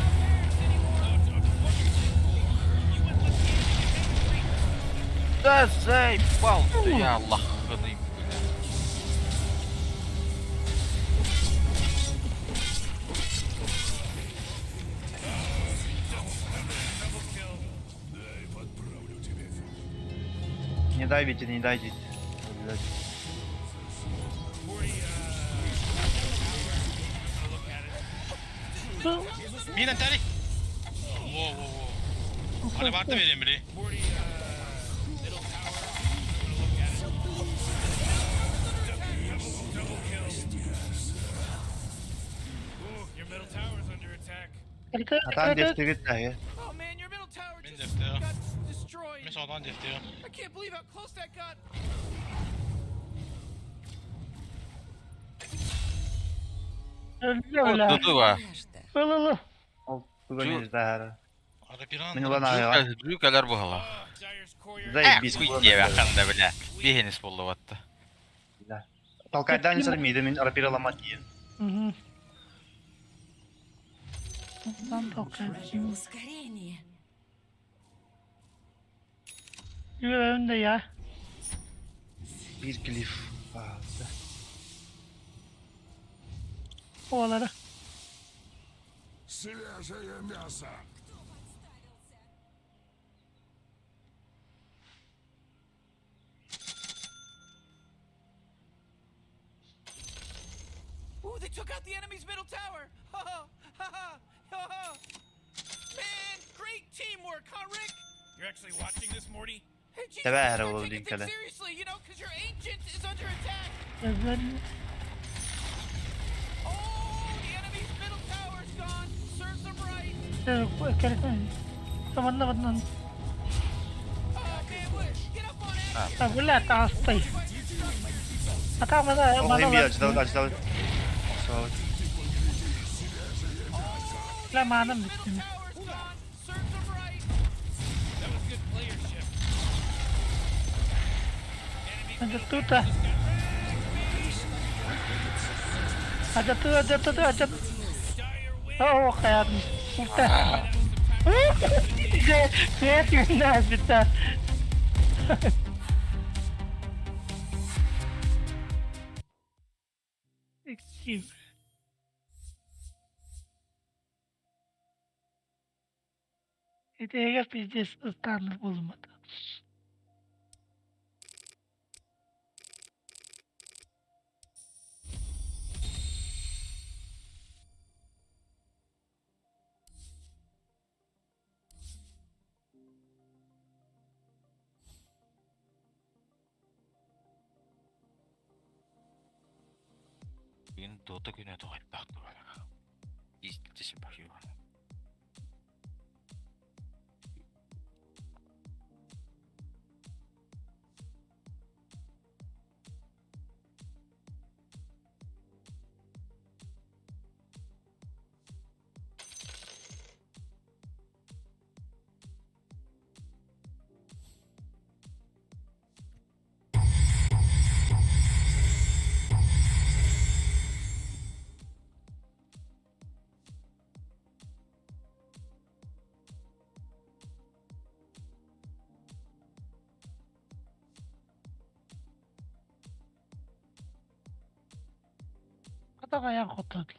Da zey baldı ya Allah'ını. Не дайте, не дайте. 40, look at it. Minen tari. Wow wow wow. Hadi baktı vereyim biri. 40, middle tower. Look at it. Double kill. Ooh, your middle tower's under attack. Hatan defter git dahi. Oh man, your middle tower Min just defteri. got destroyed. Min sağdan defteri. I can't believe how close that got. Öyle öyle. Dudu var. Надежда. Öyle öyle. Ol bugün izler. Ara bir an. Beni bana ya. Büyük kadar bu hala. Oh, Dire's Courier. Зай бис Куйте бақанда біле. Бейхенес болды батты. Толкайдан сыр миді мен арапираламат дейін. Угу. Ondan tokayım. Ускорение. Yürü önde ya. Bir glif aldı. Ovaları. Свежее мясо. Ooh, they took out the enemy's middle tower. Ha ha ha ha ha ha. Man, great teamwork, huh, Rick? You're actually watching this, Morty? Hey, Jesus, Tabii, start araba taking oldu things kale. seriously, you know, because your agent is under attack. Gözler. Oh, the enemy's middle tower's gone. Serves them right. Keresen. Zamanla bundan. Oh, man, what? Get up on it. Ha böyle hastayım. Atamada Oğlum bana bir var. acıdalı. Sağ ol. Zamanım Middle bitti. tower's gone. Serves them right. That was good playership. Enemy's Hadi middle tut da. Hadi tut. dire win. Oh hayatım. Kurtar. Kıyat yüzünden bitti. Kim? Итеге пиздец станов bulunmadı. Bugün Dota günü doğayıp baktı böyle. İzleyicisi bakıyor bana. Kadar ayak oturdu.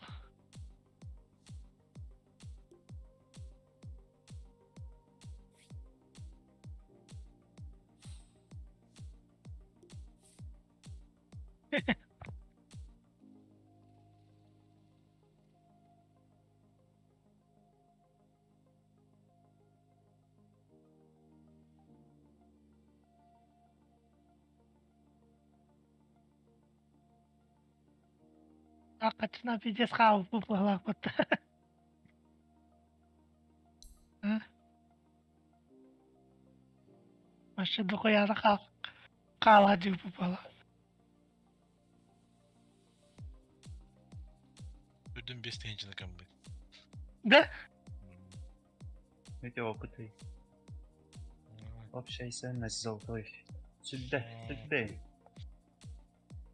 Hakikaten pиздец хавал поплыла вот. Машина хуяна қалады попала. Ödüm besteyicini kanka. Да? Ne diyor opıtı? Hop şey sen nasıl zoltoy? Südde.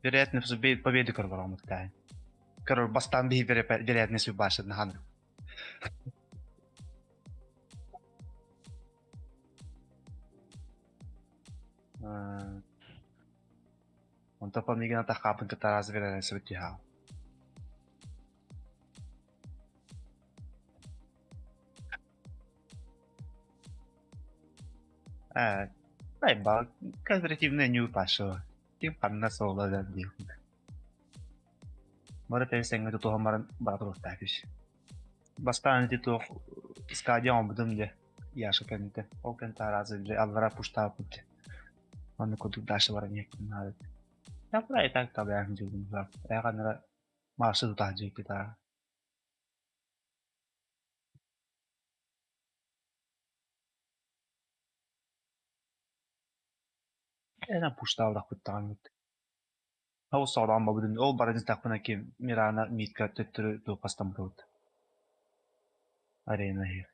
Вероятность победы Корвара Муктайн. Корвар бастан би вероятность выбашит на хану. Он то помнит на тахапын катараз вероятность вытягал. Бай, консервативная не упашу. Тим панна соло да дил. Мора песен это то хамар братро такиш. Бастан это скадион будем де. Я шоканите. Окен таразы де алвара пушта пути. Он коду дальше вара не надо. Я про так таби я не знаю. Я канара маршрут туда же kita. أنا بوشتاو دا خود تانوت. هو صار ما بدن أو برد نستقبلنا كي ميرانا ميت كتر دو قسم برود. أرينا هي.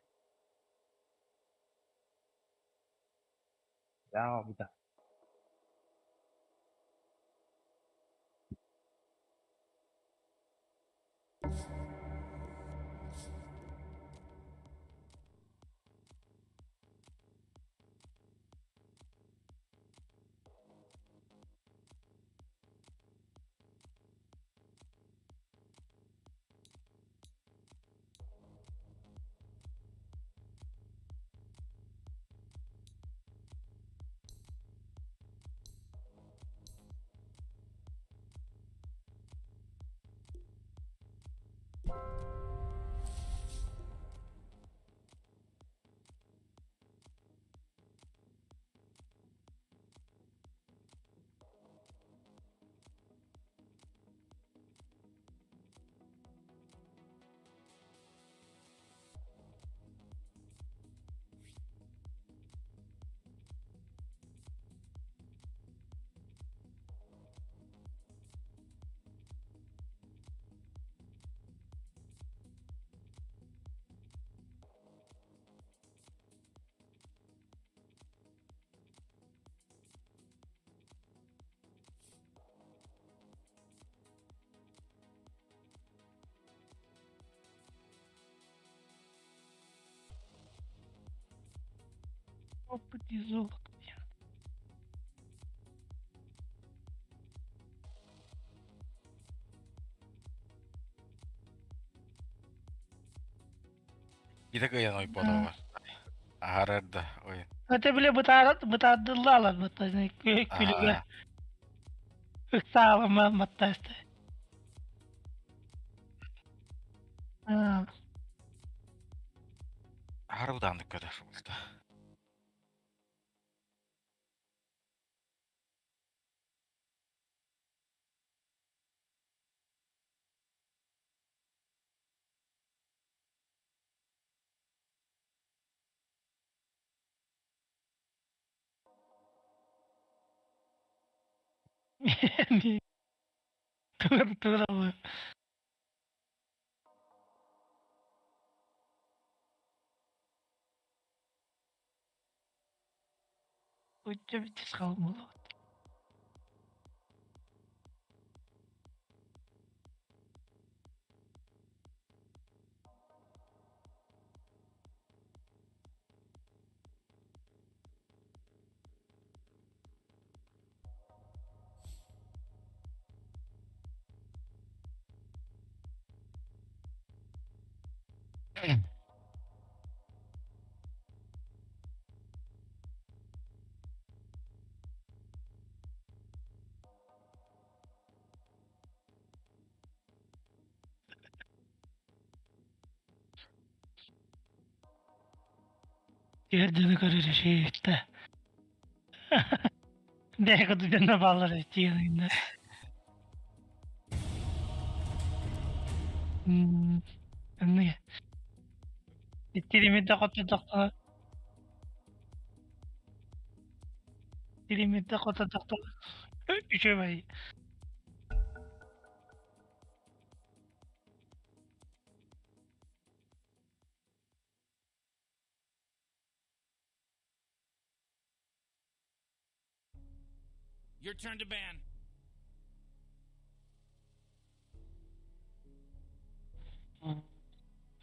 Ya bir de. Опа, золото. Kita ke yang iPhone var. Harada oyun. Öte bile bıtardılar alan bıtar. Külüge. Aa, Sağlama matta işte. Ha. harbiden ne kadar oldu. Tura bu. Uçça bir çiz kalmalı. Yerden kararı şey işte. Deka düzenle bağlar işte yanında. Ne? Tirimi de kota doktor. Tirimi de kota doktor. Üçe bay. Your turn to ban.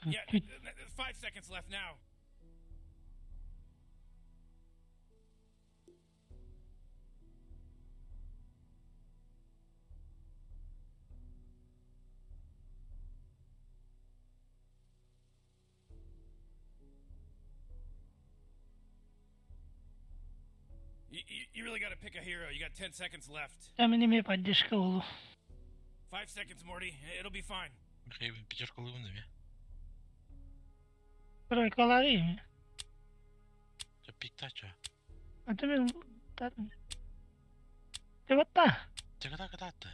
Yeah, 5 seconds left now. You really got to pick a hero. You got 10 seconds left. Tahminimi поддержка oldu. 5 seconds, Morty. It'll be fine. Окей, пятерку лывным, я. Тройkalar iyi mi? Це піктача. А тобі... Ти вот так. Це когда ти?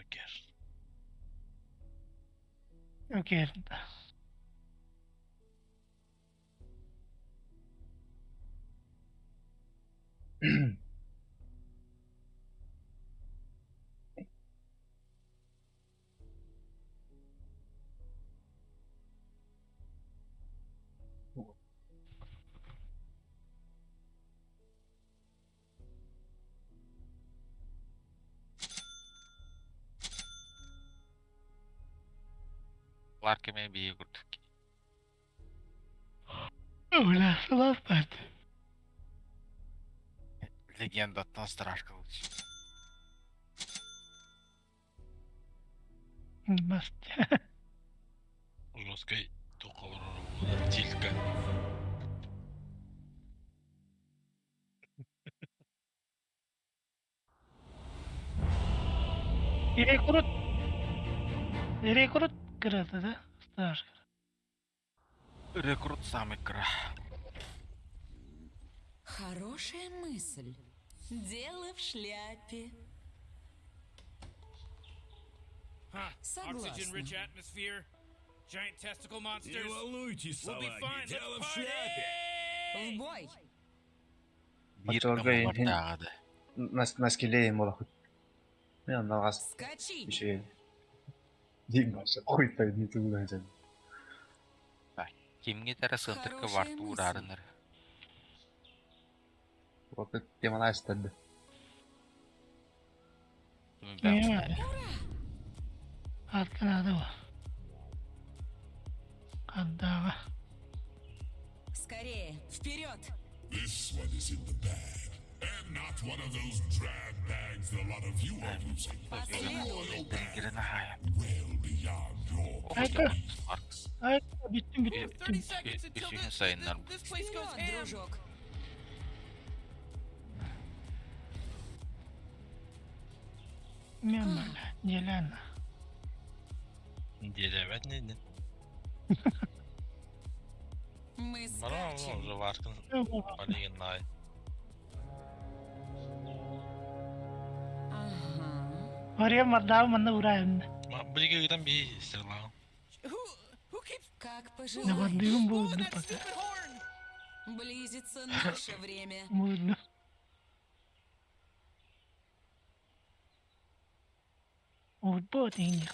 Жокер. Окей. Ларки мен бие күрдік. Бля, салат пойди. Легенда аттан страшка лучше. Басты. Жесткой тоқалар тилька. Рекрут кіреді, да? Стаж. Рекрут самый кра. Хорошая мысль. Дело в шляпе. Huh. Согласна. Oxygen-rich atmosphere. Giant testicle monsters. волнуйтесь, We'll be fine. Let's party! В бой. Батыргай, Бирка тағады. Наскелеем бола хоть. Мен нағас Скачи. еще дейін барша қойтай не тыңдай жан. Кемге тәрі сынтырқы Хорошая барту мысль. ұрарыныр. Вот темана істеді. Не var ya. Arkada var. Kaddağa. Скорее, вперед! This one is in the bag, and not one of those drab bags that a lot of you are using. Дәрігерін ағайын. Well beyond your Ayka. Ayka bittim. 30 seconds until Üçüncü this, sayınlar. this place goes Вперед, ham. дружок! Men böyle. Gelen. Делебет не. Мы Бара скачем. уже варкын полеген най. Ага. Oraya mardava manna uğrayım. Bilge giden bir sırla. Who keeps Как Ne пожелаешь. var düğün blowing boğuldu that bak. stupid horn? Близится наше время. Boğuldu. Bu değil.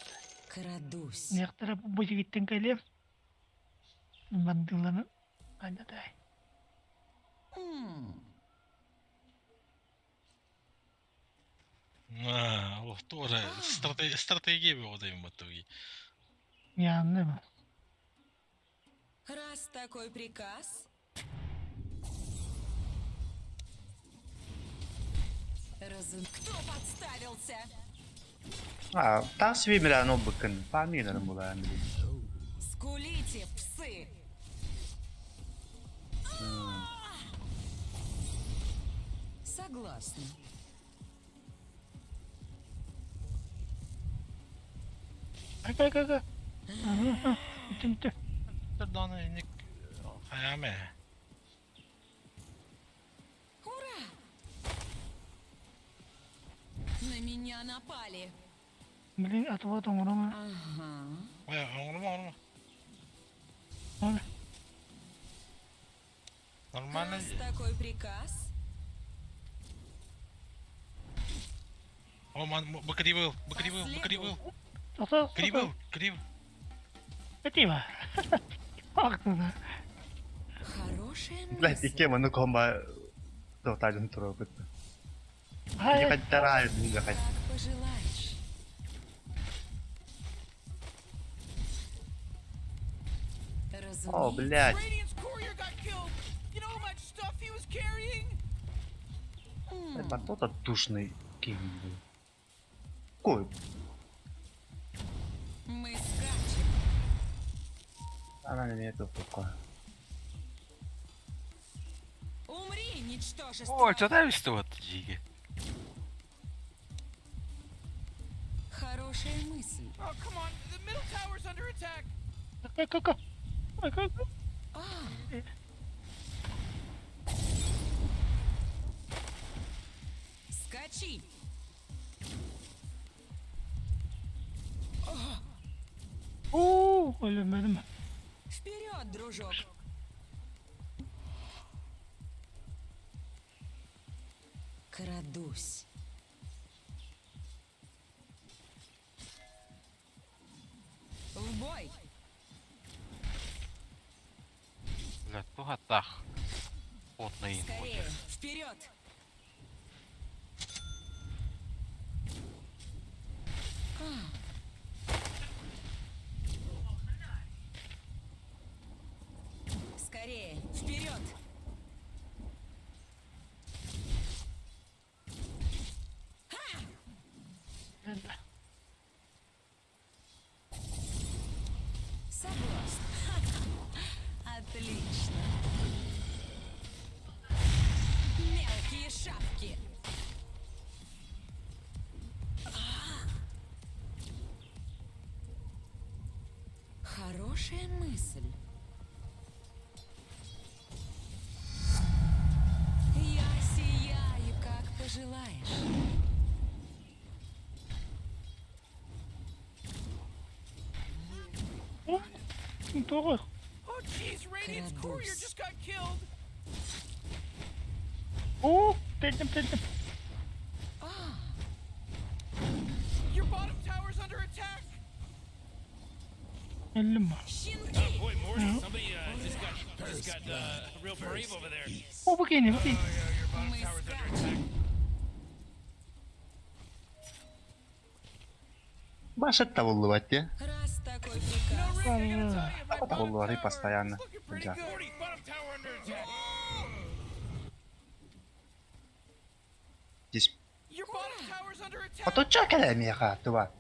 Крадусь. Ne kadar bu boyu gittin kalem. Bandılını. Hadi day. М, Вот тоже стратегия была в итоге. Yandı mı? Раз такой приказ... Кто подставился? Та свимира но быкын. Паминерім бола әмді. Скулите, псы! Согласна. Ayka. Bitti. Tırdan inik hayame. Ура! На меня напали. Bilin atı var onu mu? Ага. Vay olma. Onu. Нормально. Раз такой приказ... О, man, bakırıvıl. Ata. Kırıvıl. Bitti var. Aklına. Хорошая Блядь, мысль. ике мұны комба тоқтайдың тұры бітті. Hayır. Ехаттар айып, неге қайт. Как пожелаешь. О, Разумеется. блядь. Radiant's courier got killed. You know how much stuff he was carrying? Это кто-то душный ким был. Кой? Мы скачем. Она не это такое. Умри, ничтожество. О, що там істот тоді? Хорошая мысль. Oh, come on. The middle tower's under attack. Ayka. А, скачи. Ölmedim mi? Вперед, дружок! Крадусь. В бой! Блядь, тугатах. Потный Скорее! Вперед! Скорее! Вперед! Согласна. Отлично. Мелкие шапки. Хорошая мысль. Я сияю, как пожелаешь. Doğru. Oh, jeez, Radiant's courier Крадусь. just got killed. Oo, dedim. Your bottom tower's under attack. Öldüm mü? Щенки! Boy, Morty, somebody just got real brave over there. O bu gene bu gene. Yeah, your bottom Мы tower's under скачем. attack. Башет-то улыбать, я. Раз такой No, приказ. Rick, I gotta tell you, my Apa tak bottom keluar tower pastayan is looking pretty kerja. good. Morty, bottom tower under attack. Здесь Your bottom tower's under attack. поточакали меха, това.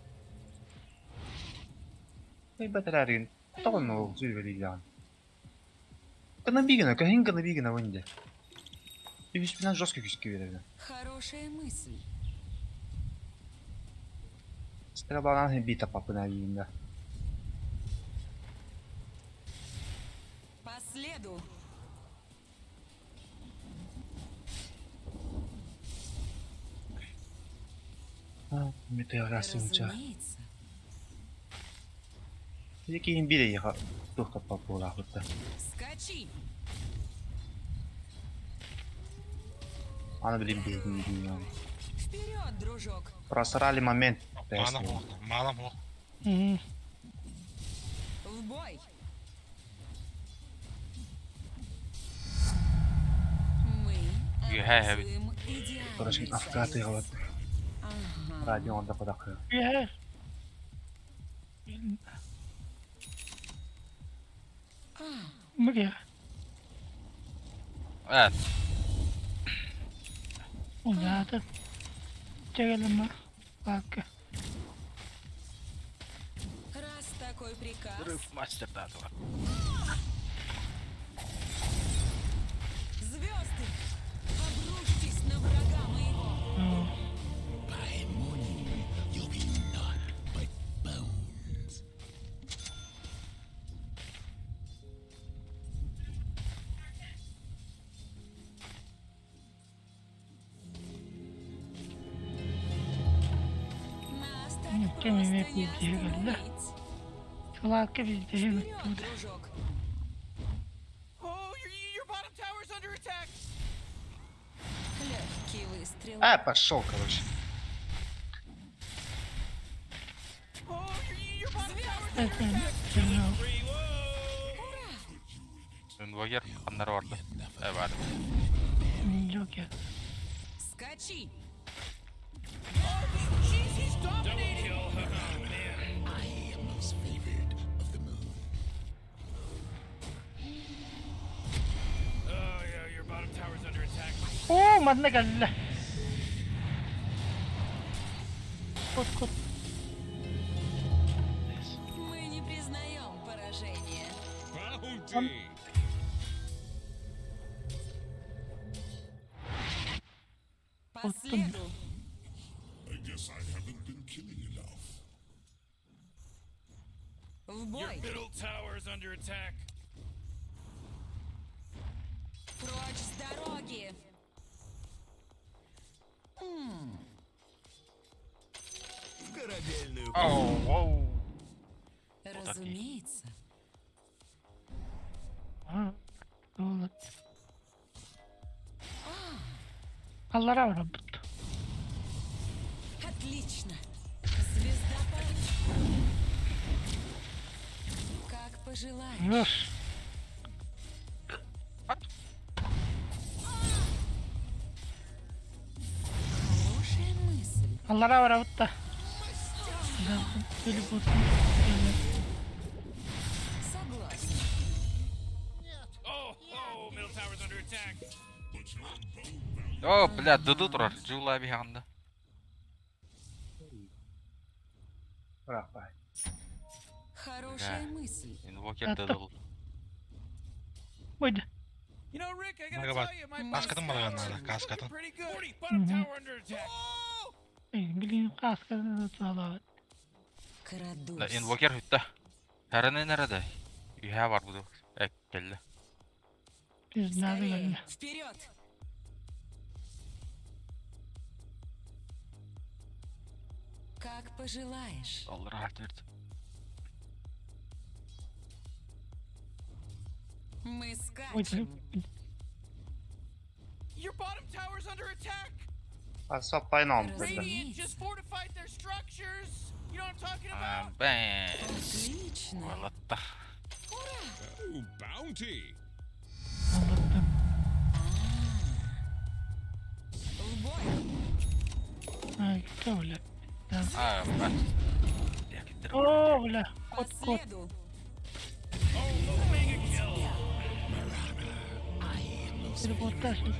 Ой, батарейн. Тон ну зүйвелиган. Канабигина, кахин канабигина вынде. И весь меня жестко кишки верили. Хорошая мысль. Стрелбанан бита папы на винда. По следу. Метеорасы унча. Разумеется. Які имбире еха тухка попула хотта. Скачи. Аны билим бейдин. Вперед, дружок. Просрали момент. Мана мох. Мана мох. Hı. В бой. Мы Юхай, образуем идеальный Короче, афгаты союз. вот. Ага. Радионда подахаю. Ya. Bu gene. Evet. O zaten. Çekelim mi? Bak. Раз такой приказ. Рыв мастер татуа. Звезды, обрушьтесь на врага моего. Hı. Нас так Никем просто не не побегали. остановить. Salakka bizde Вперед, unuttum da. дружок. Oh, your bottom tower's under attack. Легкий выстрел. Пошел, короче. Oh, your bottom tower's Evet, under attack. ben Free, whoa. Ünvagir kanları vardı. Evet. yok ya. Скачи. Oh, jeez, he's dominating. Oh, man. Oh, yeah, your bottom tower's under attack. Oo, madına geldiler. Kut. Мы не признаем поражение. По следу. В Your бой. middle tower's under attack. Прочь с дороги. Oh, wow. Разумеется. Ha. Olur. Аллара работа. Отлично. Звезда Парижа. Как пожелаешь. Yok. Хорошая мысль. Аллара работа. Да, телепорт. Согласна. Oh, oh, middle tower's under attack. О, бля, dıdı durar. Jula bir anda. Bırak bay. Хорошая мысль. Invoker Attım. dıdı. Buydu. You know, Rick, I gotta Bak, bak. tell you, my Kaskatın var tower's yanlarda, kaskatın. looking pretty good. Morty, bottom tower under attack. Oh! Bildiğin kaskını sağlavat. La Крадусь. invoker hütte. Herine nerede? Ühe var bu. Ek geldi. Biz nerede Скорее. geldi? Вперед. Как пожелаешь. Allah rahat verdi. Мы Buydu. скачем. Your bottom tower's under attack. Ha saplayın almış dedi. Radiant just fortified their structures. You know what I'm talking about? Ben. Отлично. Valatta. Oh, bounty! Anlattım. В бой. Ha gitti öyle. Ha ben. Oo öyle. По Kot kot. следу. Teleportta şey.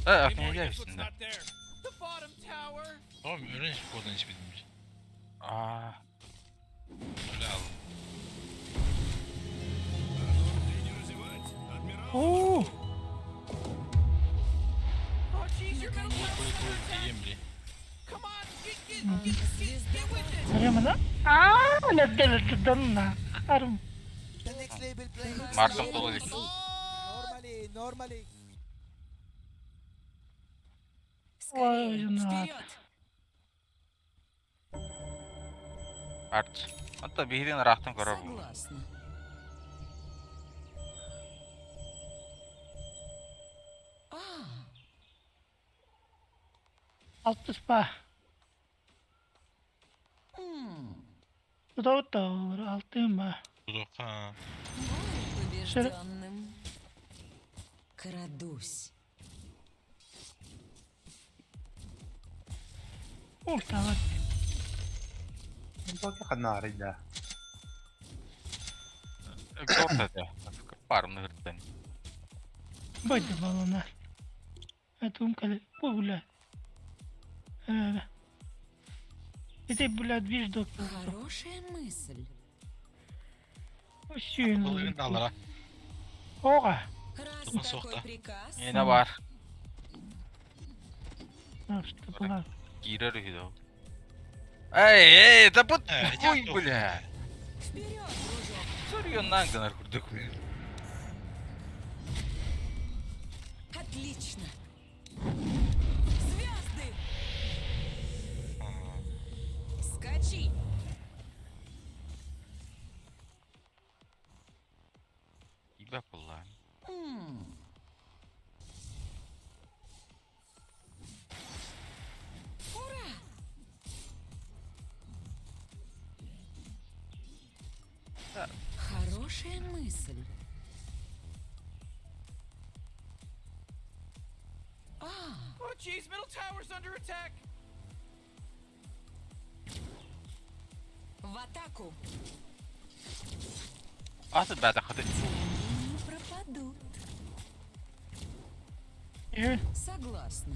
Aklıma Hey, Morty, guess what's gelmişsin de. not there? The bottom tower. Oğlum öğren hiç buradan hiç bilmiyorum. Aa. Öyle al. Oo. Oh, jeez, your middle tower's under attack. Diyeyim bile. Come on, get with it. Arıyor mu lan? Aaa ledde donla. Karım. The next label play. Mars'ım dolu dik. Normally, normally. Скорее. Ой, ну Вперед. Art. Hatta bir hirin rahatım kara bu. Согласна. А, Altı spa. м, Bu da olur. Altı mı? Duduk ha. бой побежденным. Крадусь. Orta bak. Bak kanari da. Ortada. Parmını hırttan. Buydu balonlar. Atum kale. Bu bile. Öyle. Bir de bile bir doktor. Хорошая мысль. Üşüyün. Kılığın dallara. Oha. Раз Ну, такой сохта. приказ. Yine var. İşte bunlar. Girer ühüde o. Ey, da bu Ey, хуй, бля. Вперед, дружок. Soruyorsun lan kadar kurduk. Отлично. Звезды. Скачи. İyi kullan. М, Ура! Хорошая мысль. А, Oh, jeez, middle tower's under attack. в атаку. Asıl ben de hadi. Не пропадут. Evet. Согласна.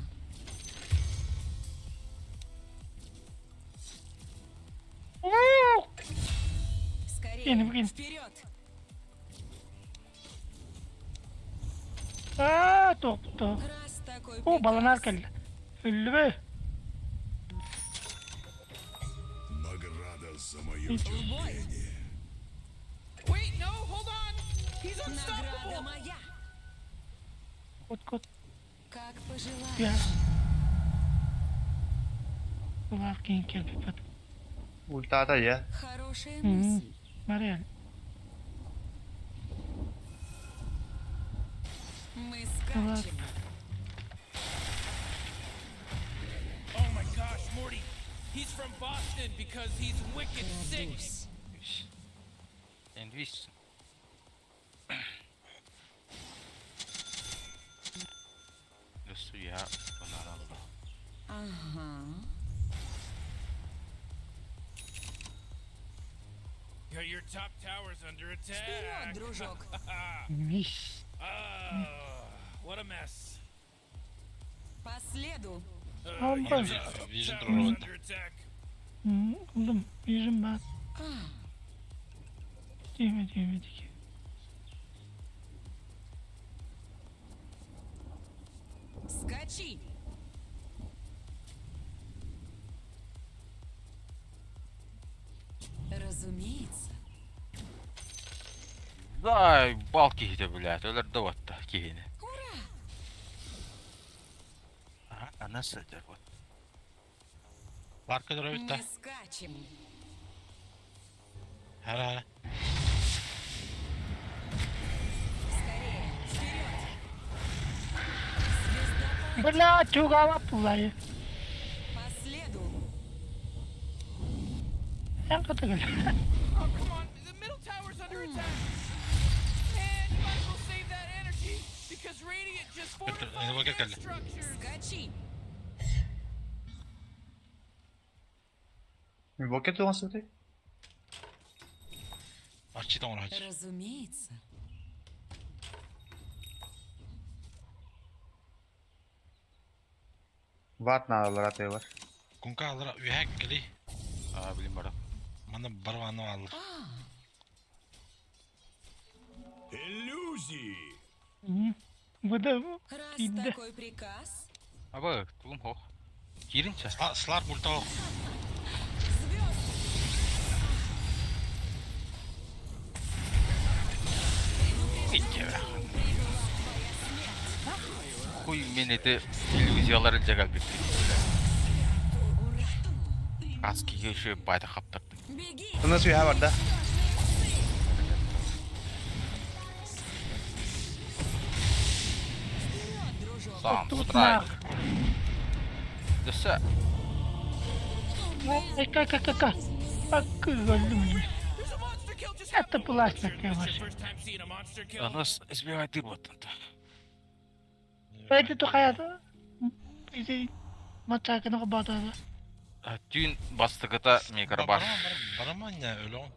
Oo. Скорее. Блин. Вперед. Aa toptu. Раз такой O balonlar приказ. geldi. Öldü be. Награда за мое В бой. Wait, no, hold on. He's Награда unstoppable. моя. Kot kot. Как пожелаешь. Ya. Ular keyin kelib pat. Ulti ata ya. Хорошая Мгм. мысль. Marial. Мы скачем. Oh my gosh, Morty. He's from Boston because he's wicked sick. Крадусь. Endvis. Lusu ya. Bunlar Allah. Ага. Your top tower's under attack. Вперед, дружок. Mis. Oh, what a mess. По следу. Aman. Your Vision tower's troll under attack. Oğlum yüzüm bak. Değmedik. Скачи. Разумеется. Дай балки хите, блядь. Öler davatta kihini. Aha, anası der bu. Barka duruyor Мы bitti. скачем. Hele. Скорее. Вперед. Bla jugava pulaya. По следу. Yan kata gel. Oh, come on. The middle tower's under attack. Man, you might as well save that energy because Radiant just fortified look at their that. structures. Скачи. Invoke tu nasıl tek? Açıdan onu aç. Разумеется. Vat nadalar atıyor var. Kunka alır üyek geli. Aa bilim bana. Bana barvanı alır. Иллюзии! Bu da bu. Раз Gitti. такой приказ. Abi tulum ho. Girince. Slar bulta o. Gitti be. Kuy mineti иллюзияларын жагалбек. Аски еще байда каптырды. Беги. Bu nasıl ya var da? Вперед, дружок. Сам Тут страйк. нах. Десе. Ка. Bak öldüm. There's a monster kill just Это happened. пластик, Sure, this is конечно. your first time seeing a monster kill. Анас избивает дырботанта. Пойди то hayata. Bizi maçakını kapatdı. Түйін бастығыта мекар бар. Barama ne öyle on.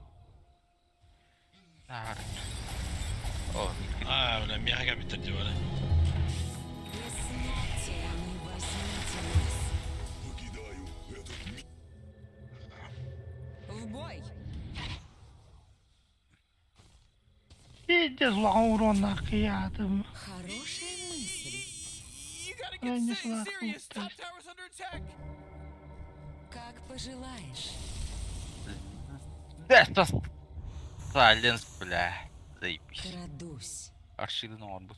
Нар. О, Aa öyle mega bitirdi öyle. Смерти не возьмите нас. Покидаю этот мир. В бой. İyice lan urona kıyadım. Хорошая мысль. You gotta Ай, не get слабо, serious. то Top есть. tower's under attack. Как пожелаешь. Дәстас. Сайленс, бля. Заебись. Крадусь. Аршидын оған бұл.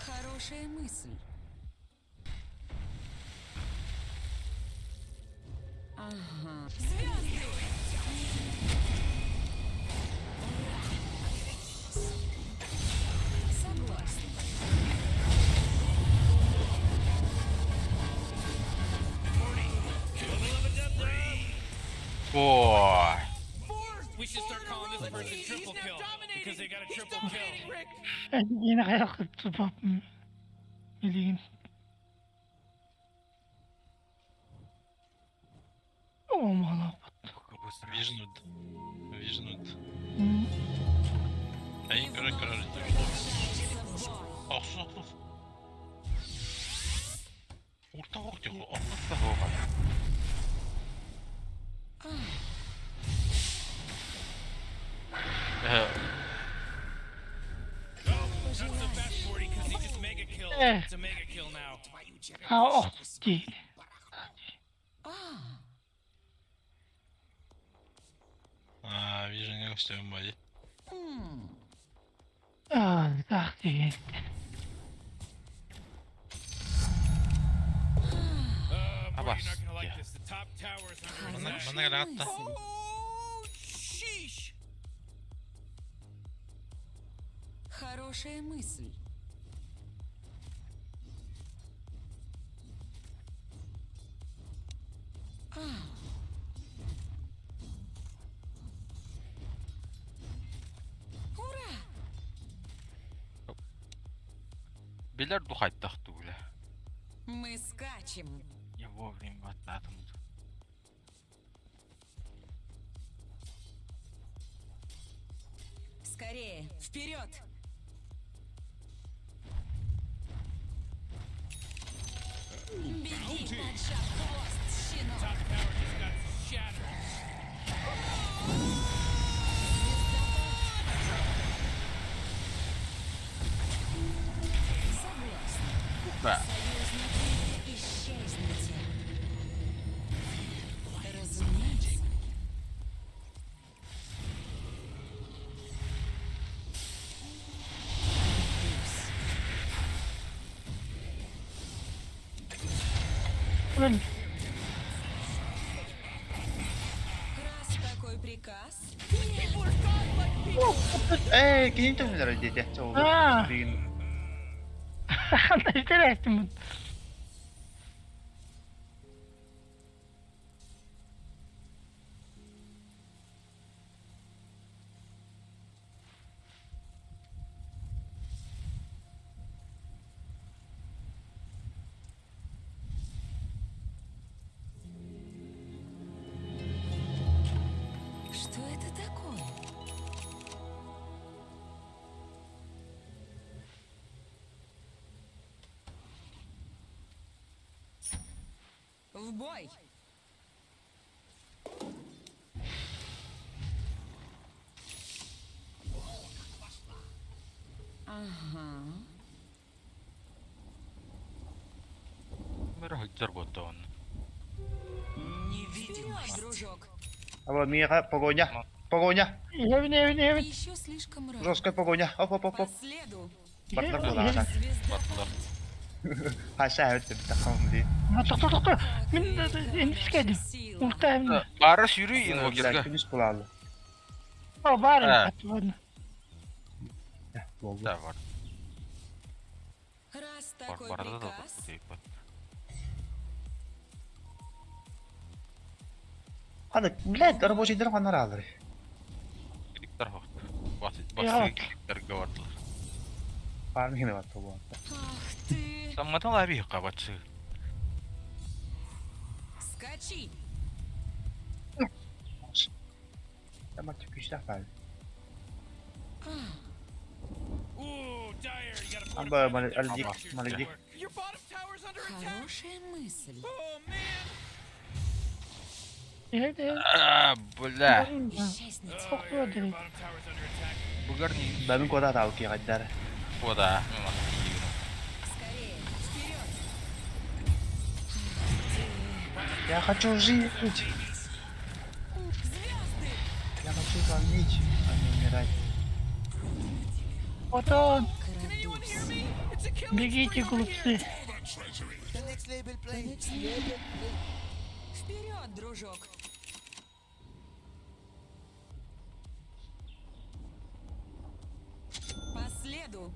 Хорошая мысль. Ага. Звезды! Согласна. Ой. We should start calling this person triple kill because they got a triple kill. Rick. Yine kayak tutup. Bileyim. Aman Vision ud. Vision ud. Allah'ım. Ey göre göre. Aksus. Orta orta. Охотта оған. That's the best, Morty, because he just mega killed. Eh. It's a mega kill now. Ha oh değil. Aa Vision'e gösteriyorum bari. Ah, değil. you're not gonna like this. The top tower is under Mana attack. mana gak ada. Oh, sheesh. Хорошая мысль. Ура! Билер духайттах тугля. Мы скачем. Я вовремя атладым. Скорее, вперед! Беги, поджав хвост, щенок! Top tower just got shattered. Согласна. Да. Союзники, исчезните. Разумеется. Öl. Раз такой приказ, Ey, kinito mo na rin dito. So, Ah. sabihin, Interesting. что это такое? В бой! Ага. Мэр хойдор готован. Вперед, дружок! aba, Mika, pogona. Pogona. Evin. Еще слишком рано. Жесткая погоня. Оп. По следу. Батлар булаасаа. Батлар. Хашаа аваад тахам ди. Tok. Min endişkedim. Сила. Muhtemelen. Бараш yürü in вагерга. Күнүс булаалы. O var Ha. ya. Ладно. Болду. Да, бар. Раз Бар такой барда да приказ, типа. Хана, блядь, рабочий дөрөв ханаар алар. Кликтер хот. Бас Ja. кликтер гаварлар. Фарминг бат тоо. ах ты, Самматан лаби кабачы. скачи! Тамак тüküşler файл. Ooh, dire. You gotta Amba fortify that malajik tower. malajik. Your bottom tower's under attack. Хорошая мысль. Oh man. Evet. Бля. Исчезните. Oh, Çok your öderim. bottom tower's under attack. Бугар не Бабин кода таа ки гадар. вода. Мема. Скорее, вперед! Я хочу жить. Звезды! Я хочу жить, а не умирать. Oton. Can anyone hear me? It's a killing Бегите, глупцы. The next label play. Вперед, дружок! По следу!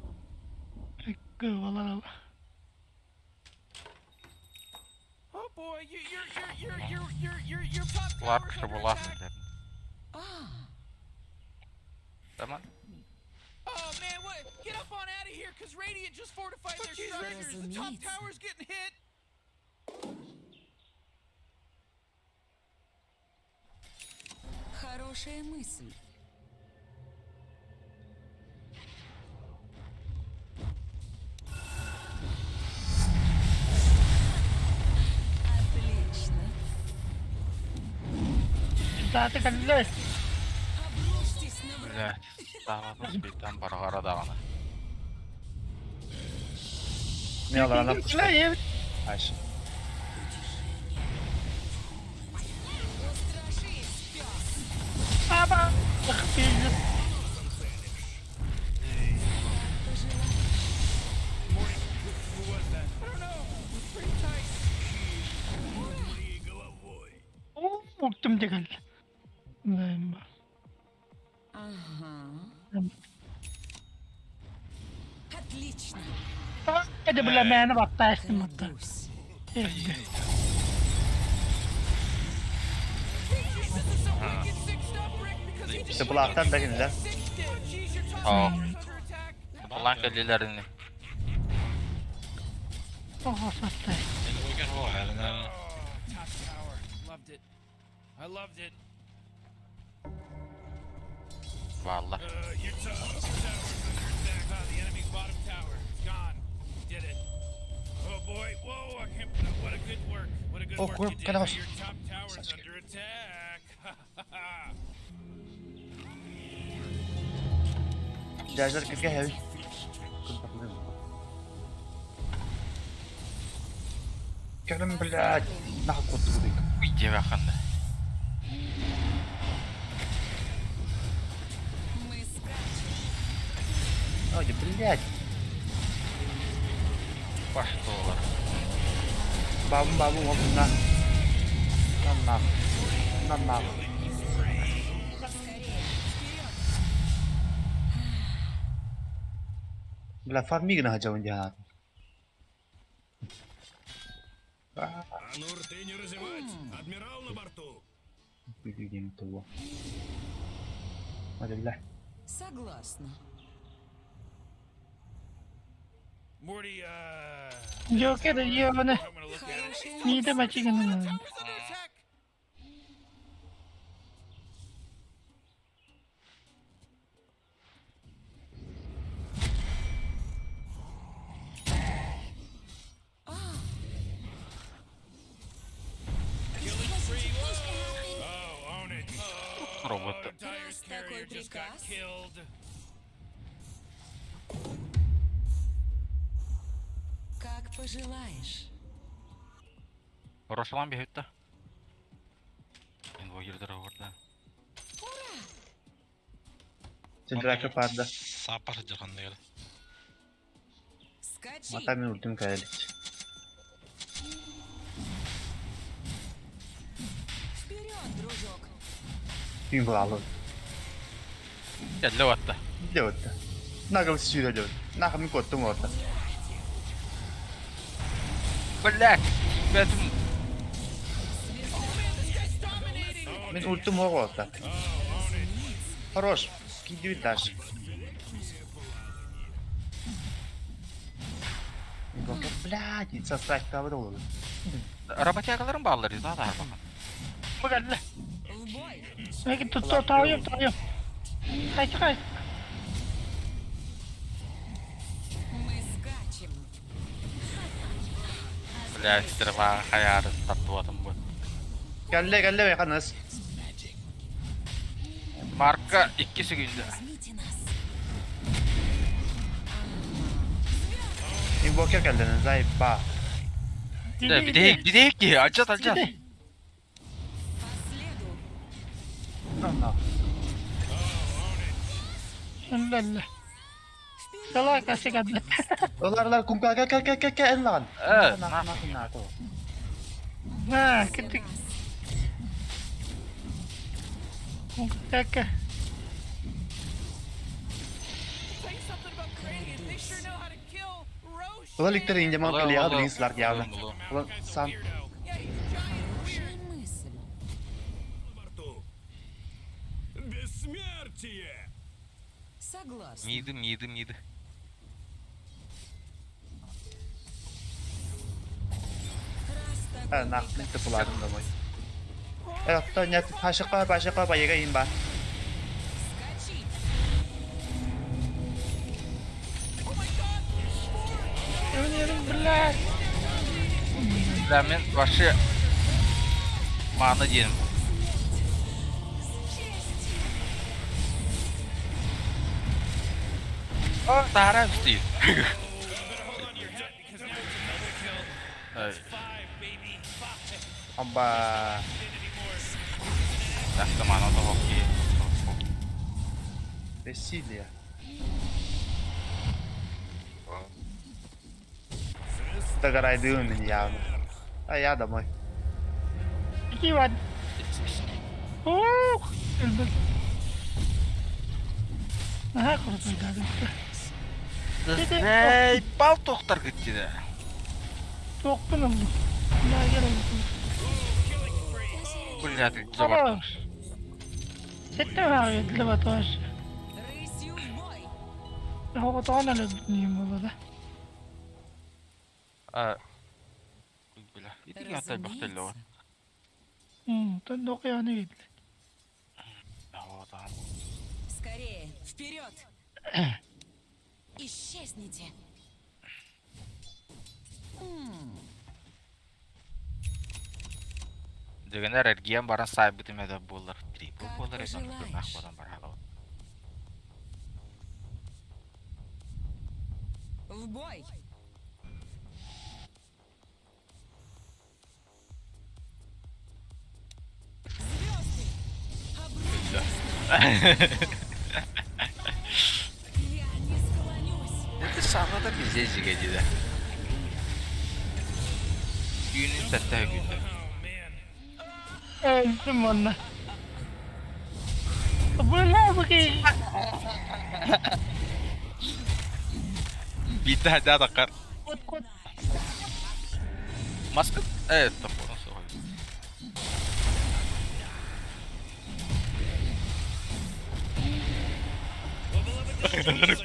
Kıvalar al. Oh boy, your top Лар tower's under кырбулас. attack. Tamam. Oh man, what? Get up on out of here, cause Radiant just fortified their structures. The top Разумеется. tower's getting hit. Хорошая мысль. Отлично. Zaten kaldılar. Обрушьтесь на врага. Бля. Давай битен баргара дагана. Ne alana Lan ev. Ayşe. Устрашись, пес. Ama. Bak bir. Who was that? I don't know. It was pretty tight. Ultim de geldi. Neyim Ага. ben. Отлично. Hadi bilemeyene bak dersim hatta. Крадусь. Evde. This is so wicked sick stuff, Rick, because he just İşte bulaktan da güzel. sixed it. Jeez, your top Oh. tower is under attack. Ulan kellilerini. O hasatta. Eli oikein ruohäälinen. Oh, top tower. Loved it. I loved it. Valla. Your tower's under attack. The enemy's bottom tower. It's gone. You did it. Oh boy. Whoa, I can't. What a good work. What a good Oh, work cool. you did. Kan was- Your top tower's Saçma. under attack. Cajlar kırka heavy. Kerem блядь. Нахуй кот будик. Uy bakanda. Мы скачем. Ой, блядь. Başta olur. Babam olsun lan. Lan. Bla farming на джон я. А ну рты не разевать! Адмирал на борту! Видим того. Hadi la. Согласна. Morty, Joker yiyor onu. I'm gonna look at it. Хорошая Mide maçı günü. Tower's under attack. Killing spree. Whoa. Oh, own it. Oh, Robot. entire Раз carrier такой just got приказ. killed. Как пожелаешь. Roşalan bir hütte. Şimdi o girdi orada. Sen tracker parda. Saappa se jahan vielä. Скачи. Mata min ultim kayalik. Вперед, дружок. Fin balalı. Geldi vatta. Dövdü. Nakıl sürü dövdü. Nakıl mi kottum orada. Black. Betim. Min ultim o orada. Хорош. Gidiyor taş. Bakın blядь, сосать кого-то olur. Robotiyakaların bağları daha da bakın. Bu geldi. В бой. Peki tutuyorum. Kaç. Мы скачем. Black sırfa hayarı tatlı atım bu. Gelle yakınız. Marka 2 günde. Возьмите нас. Invoker geldiniz zayıf ba. Bir de ki açacağız. По следу. Allah. Şimdi. Salak kasih geldi. Olarlar kum kak en lan. Evet. Nak. Ha, gittik. Dakika. Say something about Canadians. They sure know how to kill Roche. Ulan ilk ince man Ulan, kali ya ulan. bilinçler ya. Ulan. Ulan san. Weirdo. Yeah, he's giant and weird. Хорошая мысль. На борту! Бессмертие! Согласна. Miydi. Раз Ha такой nak приказ. bitti bularım da boy. Evet, tanya başka bayaga in ba. Скачи. Oh my god! Yemin billahi. Zamin başı manı diyelim. Oh, daha değil. Evet. Amba. Dakika mana to hoki. Brasilia. Tagaray diyor ya. Ay ya da boy. İki var. Elbet. Aha kurtuldu hadi. Эй, бал тоқтар кетті де. Тоқпын ылды. Daha gelelim. Блядь, Ало. Сетте abi для вас тоже. Рысью в бой! هو طبعا الدنيا والله ده. Бля, иди я тай бахтелі var. Тандок yani видно. Скорее, вперед! Исчезните! Дегенер эрген барын сай бітімеді болыр. Трипл Как болыр екен, пожелаешь. нахуадан барады. В бой! Звезды! Я не склонюсь! Это самada bize jigedi de. Günün sette gündü. Öldüm valla. Bu ne bakayım? Bitti hadi adakar. Kod. Maskı? Evet, tamam. Nasıl oluyor?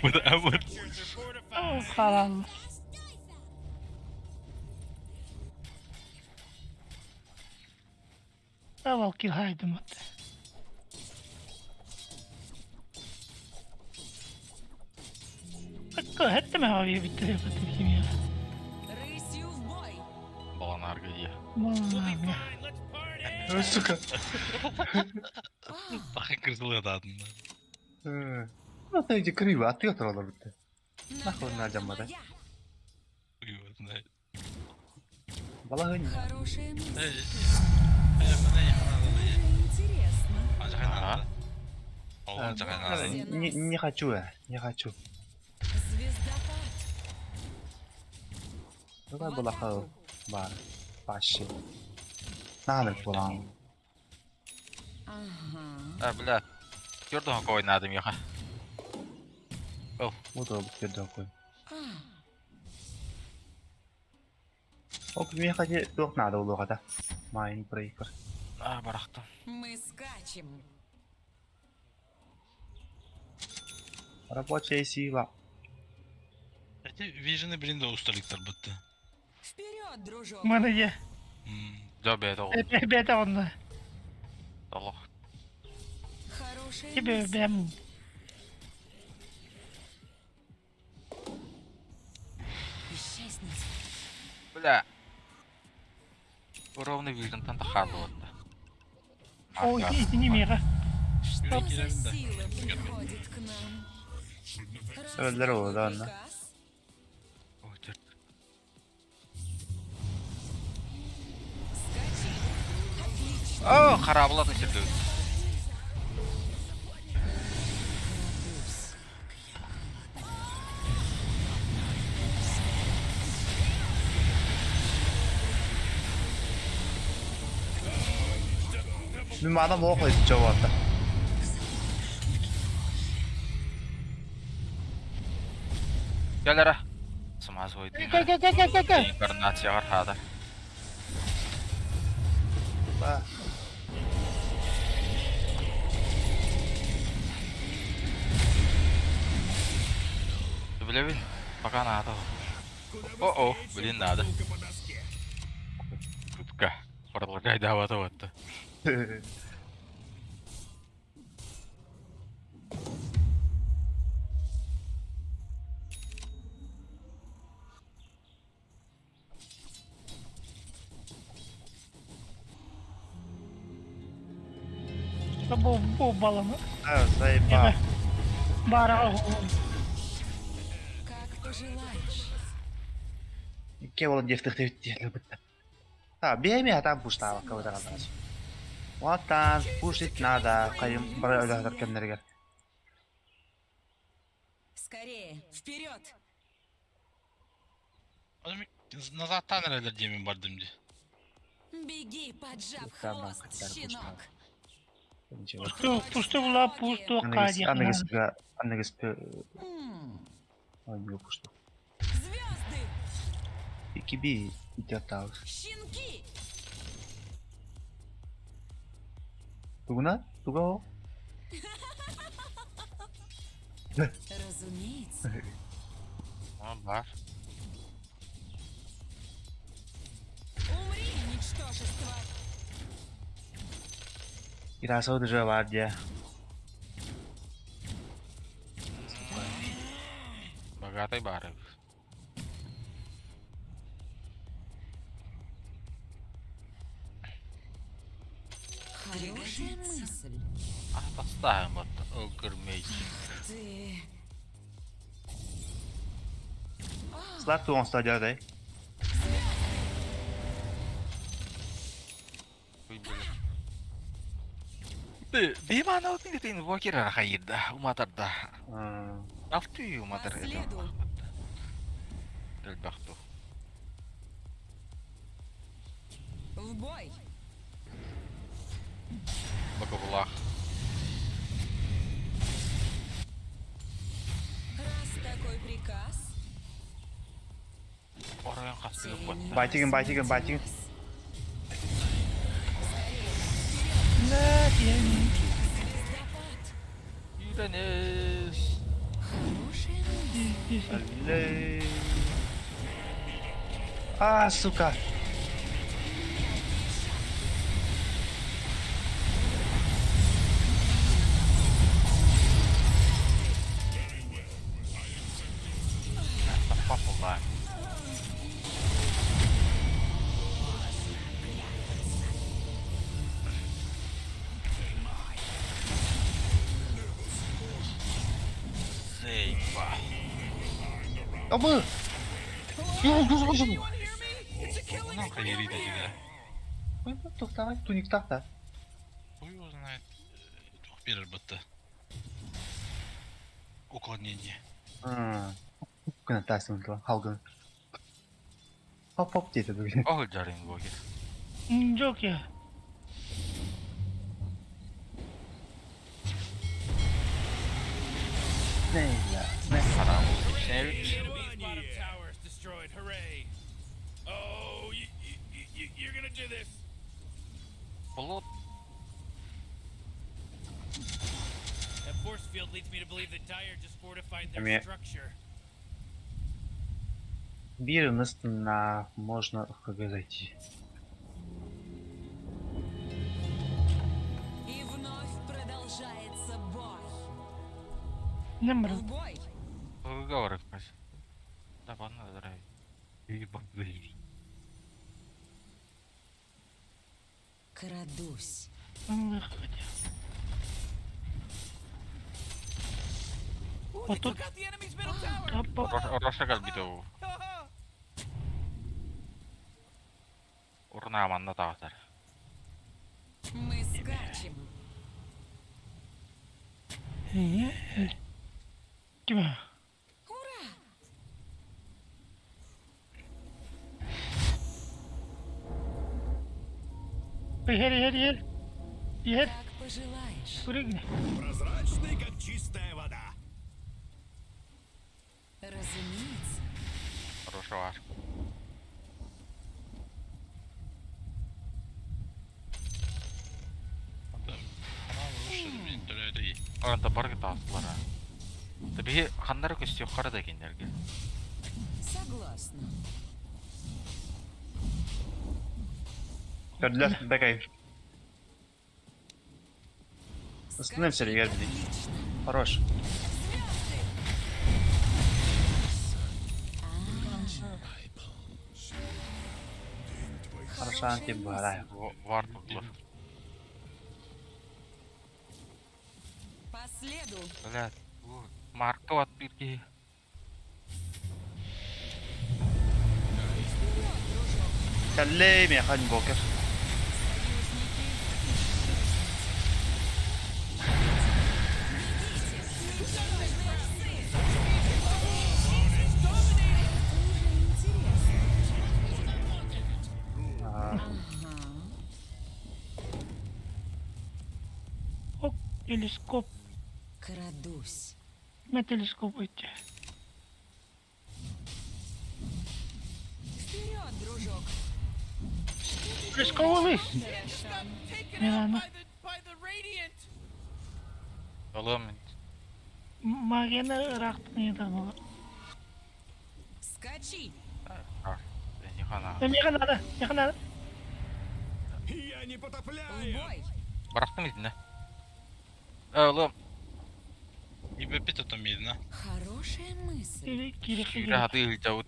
Bu da amur. Halal. Давал килхайдым от. Akka hette mi havaya bitti yapatı kim ya? Рысью в бой! Баланар gidiyor. Vallahi ya. Сука. Bakın kırılıyor da adında. Nasıl iyice kırıyor? Atıyor oralar bitti. Нахуй Награда надо, мада. моя! Uyuyor. Ne? Valla hınya. Хорошая мысль. Ne? Ne yakın Уже интересно. Ancak Ага. aynı anda. Ancak aynı anda. Не хочу я, не хочу. Звездопад! Давай была хау. Бар. Паши. Надо булан. Ага. Bля. Gördün mü oynadım ya? Вот он будет такой. Ок, мне хотя только надо было да. Майнбрейкер. Bıraktım. Мы скачем. Рабочая сила. Vision'ı birinde ustalıklar bitti. Вперед, дружок! У мене є. Döbe oldu. Бета онда. Allah. Хорошая Тебе мысль. бем. Исчезните. Bля. Ровно виден там харлы oldu. Ой, извини, Мира. Что за Ерунда. сила приходит к нам? Разве Здорово, это да, Анна. приказ? Скачи. Отлично. О, харабылатын сүрді. Ну, мана мохой чего-то. Gel ara. Smaz oydu. Gel. Inkarnatsiya var hada. Да. Блин, пока надо. О-о, блин, надо. Шутка. Продолжай давать вот. Bu balonu. Да, заебал. Bara. Как пожелаешь. Кевол дефтер тетелі бітті. А, бейме атам пуштава кавыда қалдырас. Вот там пуштить надо. Қайым бір өлігдір кемдерге. Скорее, вперед! Oğlum nazartan nereler diye mi vardım diye. Беги, поджав Там хвост, хотя бы щенок! Пусто, пусто була, пусто кадя. Аннегис Ой, не пусто. Звезды! Икиби идётал. Щенки! Тугуна? Тугао? Разумеется. О, бар. Умри, ничтожество! Ирасо даже вадя. Богатый барыг. Хорошая мысль. А поставим вот огурмейчик. Ты... Слав tu on стадио, да? Di mana itu invokir rakayda umatarda. Aftu umatar По itu. следу. Del bakto. В бой! Bagabulak. Раз такой приказ... Orang yang kasih buat. Байтиген. Да, я не. Юранес. Хорошая мысль. Алле. А, сука. Apa lah? Сейфа. Абы! Ну, хайерит эти, да. Тоқтағай, туник тақта. Хуй его знает. Тух берер бітті. Уклонение. Күні тәсім ұнтыла, халгын. Хоп дейді бүгін. Oh, jarang invokir. Жоқ я. Нейля. Haram. Enemy's bottom tower is destroyed. Hooray! Oh, you're gonna do this. Plot. That force field leads me to believe that Dyer just fortified I their mean- structure. Бір на можно ХГ зайти. И вновь продолжается бой. Не В мру. бой! Говори, Кась. Да, ладно, драйв. Ебать, заебись. Крадусь. Виходь. Ooh, Вот they тут. took out the enemy's middle tower. Роша галбитов. Урнаман на тавтар. Мы скачем. Кима. Ура! Ехер. Как пожелаешь. Прыгни. Прозрачный, как чистая вода. Разумеется. Хороший ваш. Ана вұрышы мен төледі. Анда бар гит аслара. Таби хандар көстө карада экендерге. Согласна. Көрділер, бәкай. Остановимся, Скачи, ребят. как лично. Хорош. Хорошо, анти барай. Вар туглар. По следу. Блядь. Марка от бирки. Кәллей мен хан бокер. Телескоп. Крадусь. На телескоп идти. Вперед, дружок. Телескоп лыс. Just got taken Yeah, out no. by the radiant. Oğlum Магияны ырақтың еді бұл. Скачи. beni kana. Меха надо. Я не В потопляю! бой. Bıraktım izini. Oğlum İbe bir tutum yedin ha. Хорошая мысль. şükür hadi Hılcavut.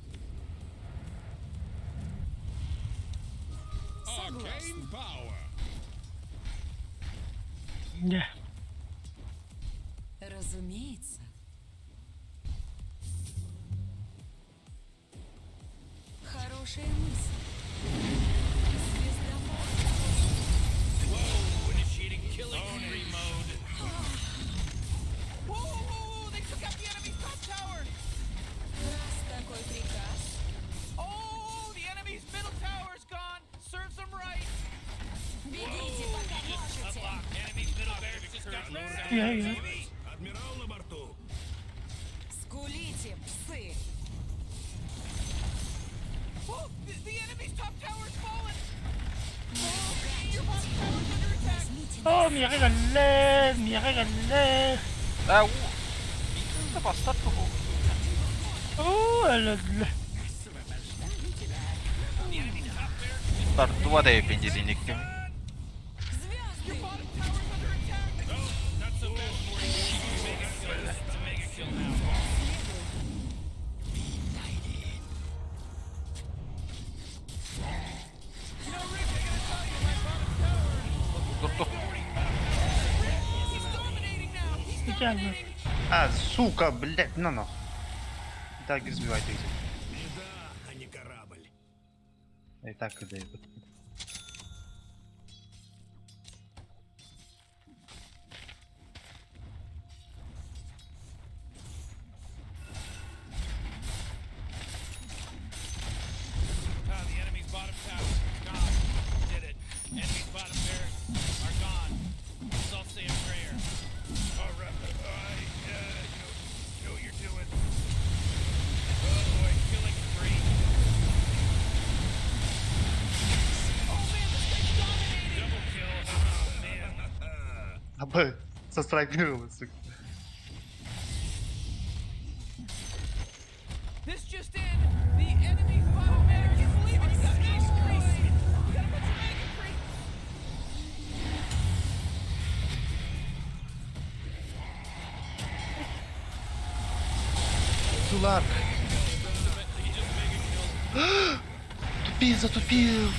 Arcane Power! Да. Разумеется. Хорошая мысль. Звездомор. Initiating killing spree mode. Whoa! They took out the enemy's top tower. Раз такой приказ. Oh, the enemy's middle tower's gone. Serves them right. Бегите, пока можете. Enemy's middle barracks just got loaded. Я. Адмирал на борту! Скулите, псы. Oh, the enemy's top tower's fallen. Oh, your bottom tower's under attack. О, меха галле. La Mitä vastaan tuhu? О, älä. Tarttuva teipin jitinnikki. Your bottom tower's under attack. Not so bad, Morty. It's a mega kill now. You know, Rick, I gotta tell you, my bottom tower, Tuttu. he's dominating now. He's Güzel mi? dominating. А, сука, блядь, ну. Так и сбивай ты. Еда, а не корабль. И так и дает. The enemy's bottom tower is gone. Did it. Enemy's bottom barracks are gone. Let's all say a prayer. All right. You know what you're doing. Oh boy, killing spree. Oh man, this guy's dominating. Double kill. Oh man. Абы, со страйкером, сука. This just in. The enemy's bottom barracks. I can't believe it. You got mega creeps. You got a bunch of mega creeps. Сулар. Тупил, затупил.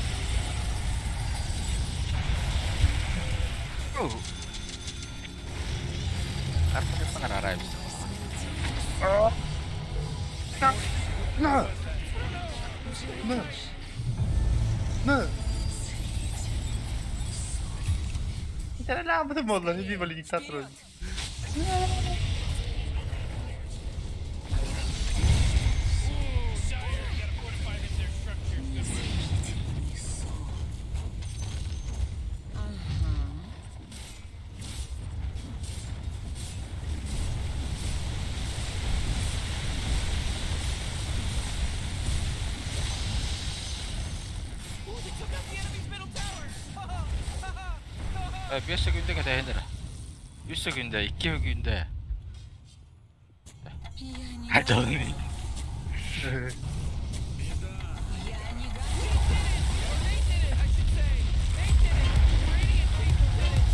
Arkadaş bana arar mısın? На! На! На! Это لا بدهم والله يجيبوا اللي يكسرون. Sire, you gotta fortify their structures. Good work. Ooh, they took out the enemy's middle tower. 몇 секунд가 되느라. 1секун드, 2секун드. Я не... 아, 저는 Я не готов. Or they did it, I should say. They did it. The Radiant people did it.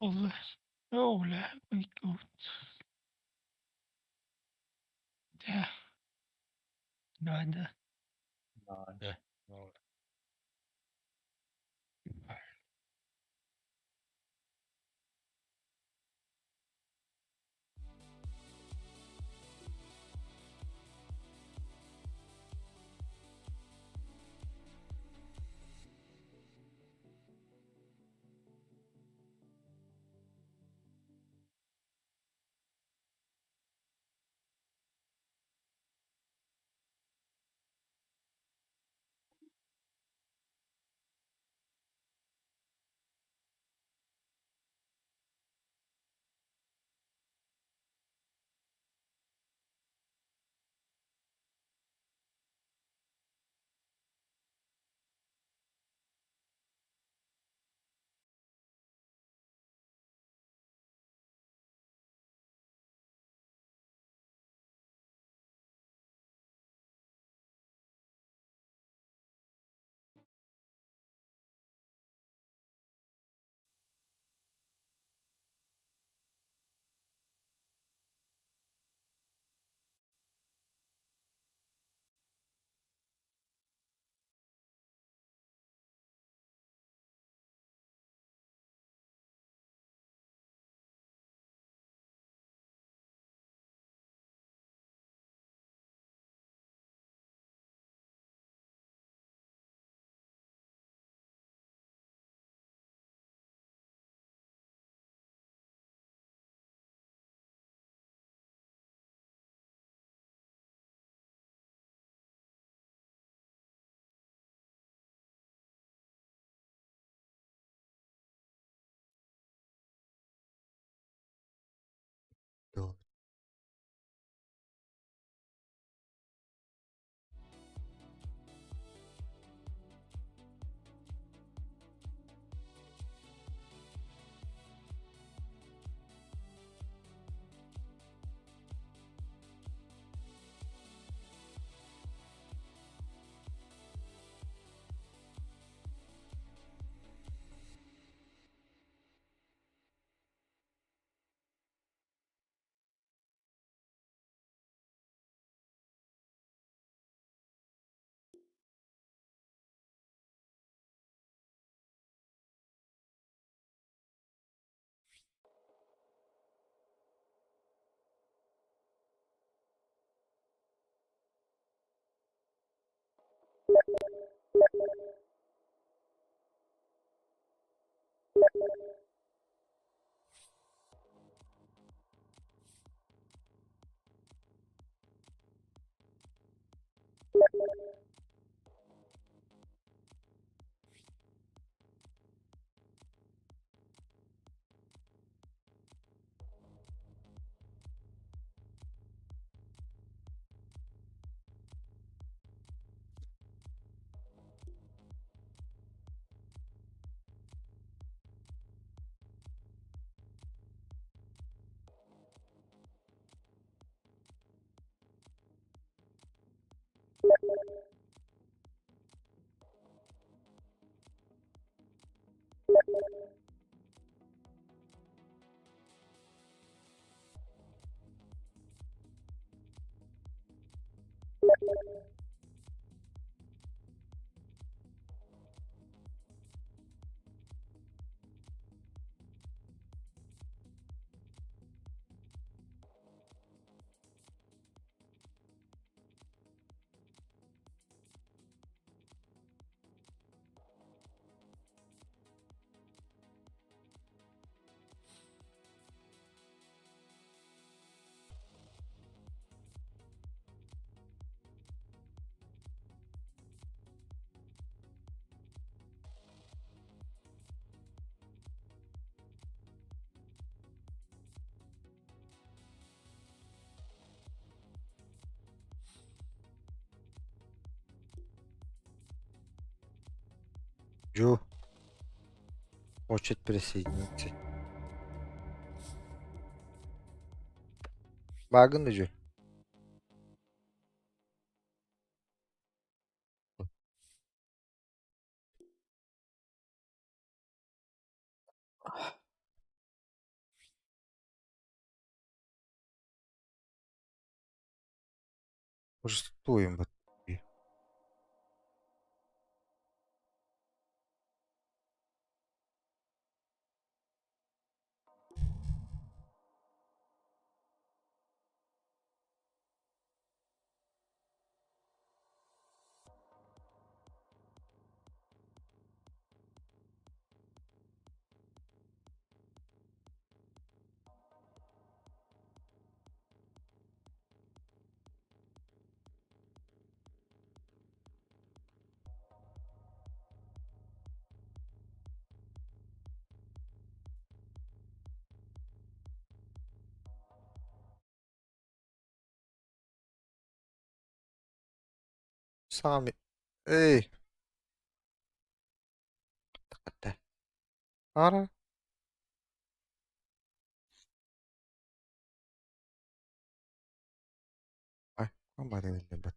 والله. Oh لا my god. ده النوع ده. ده Giù. Хочет присоединиться. Багын уже. Может, туем вот. Sami. Ei. Takata. Ara. Ay, kamarin na ba?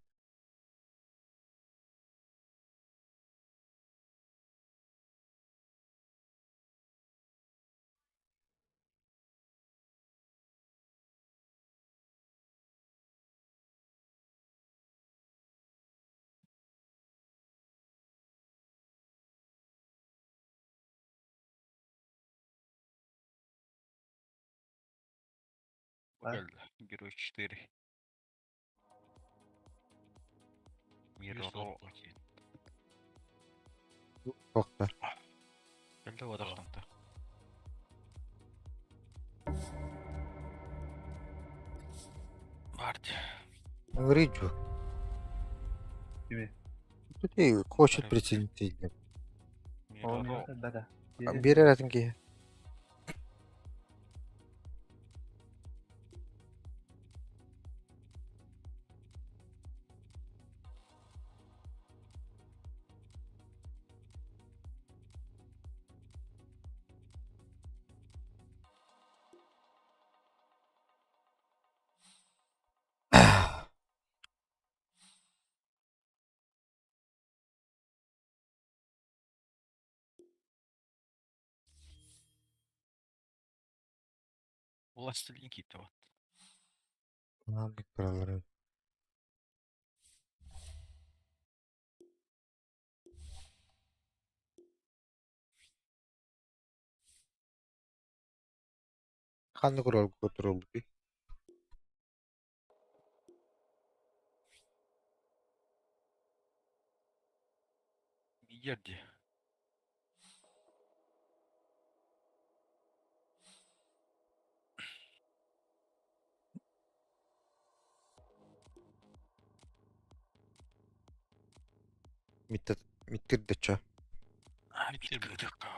Geldi. Giro 4. Miroro. Kokta. Geldi odaklandı. Vardı. Гриджу. Kimi? Тут и хочет Парень. присоединиться. Olmuyor. Miroro. Bada. Bir aratınki. Властелин китов. Hangi kuralları? Hangi kural götürüldü? Geldi. Mittir de ça. Bitir bir dakika.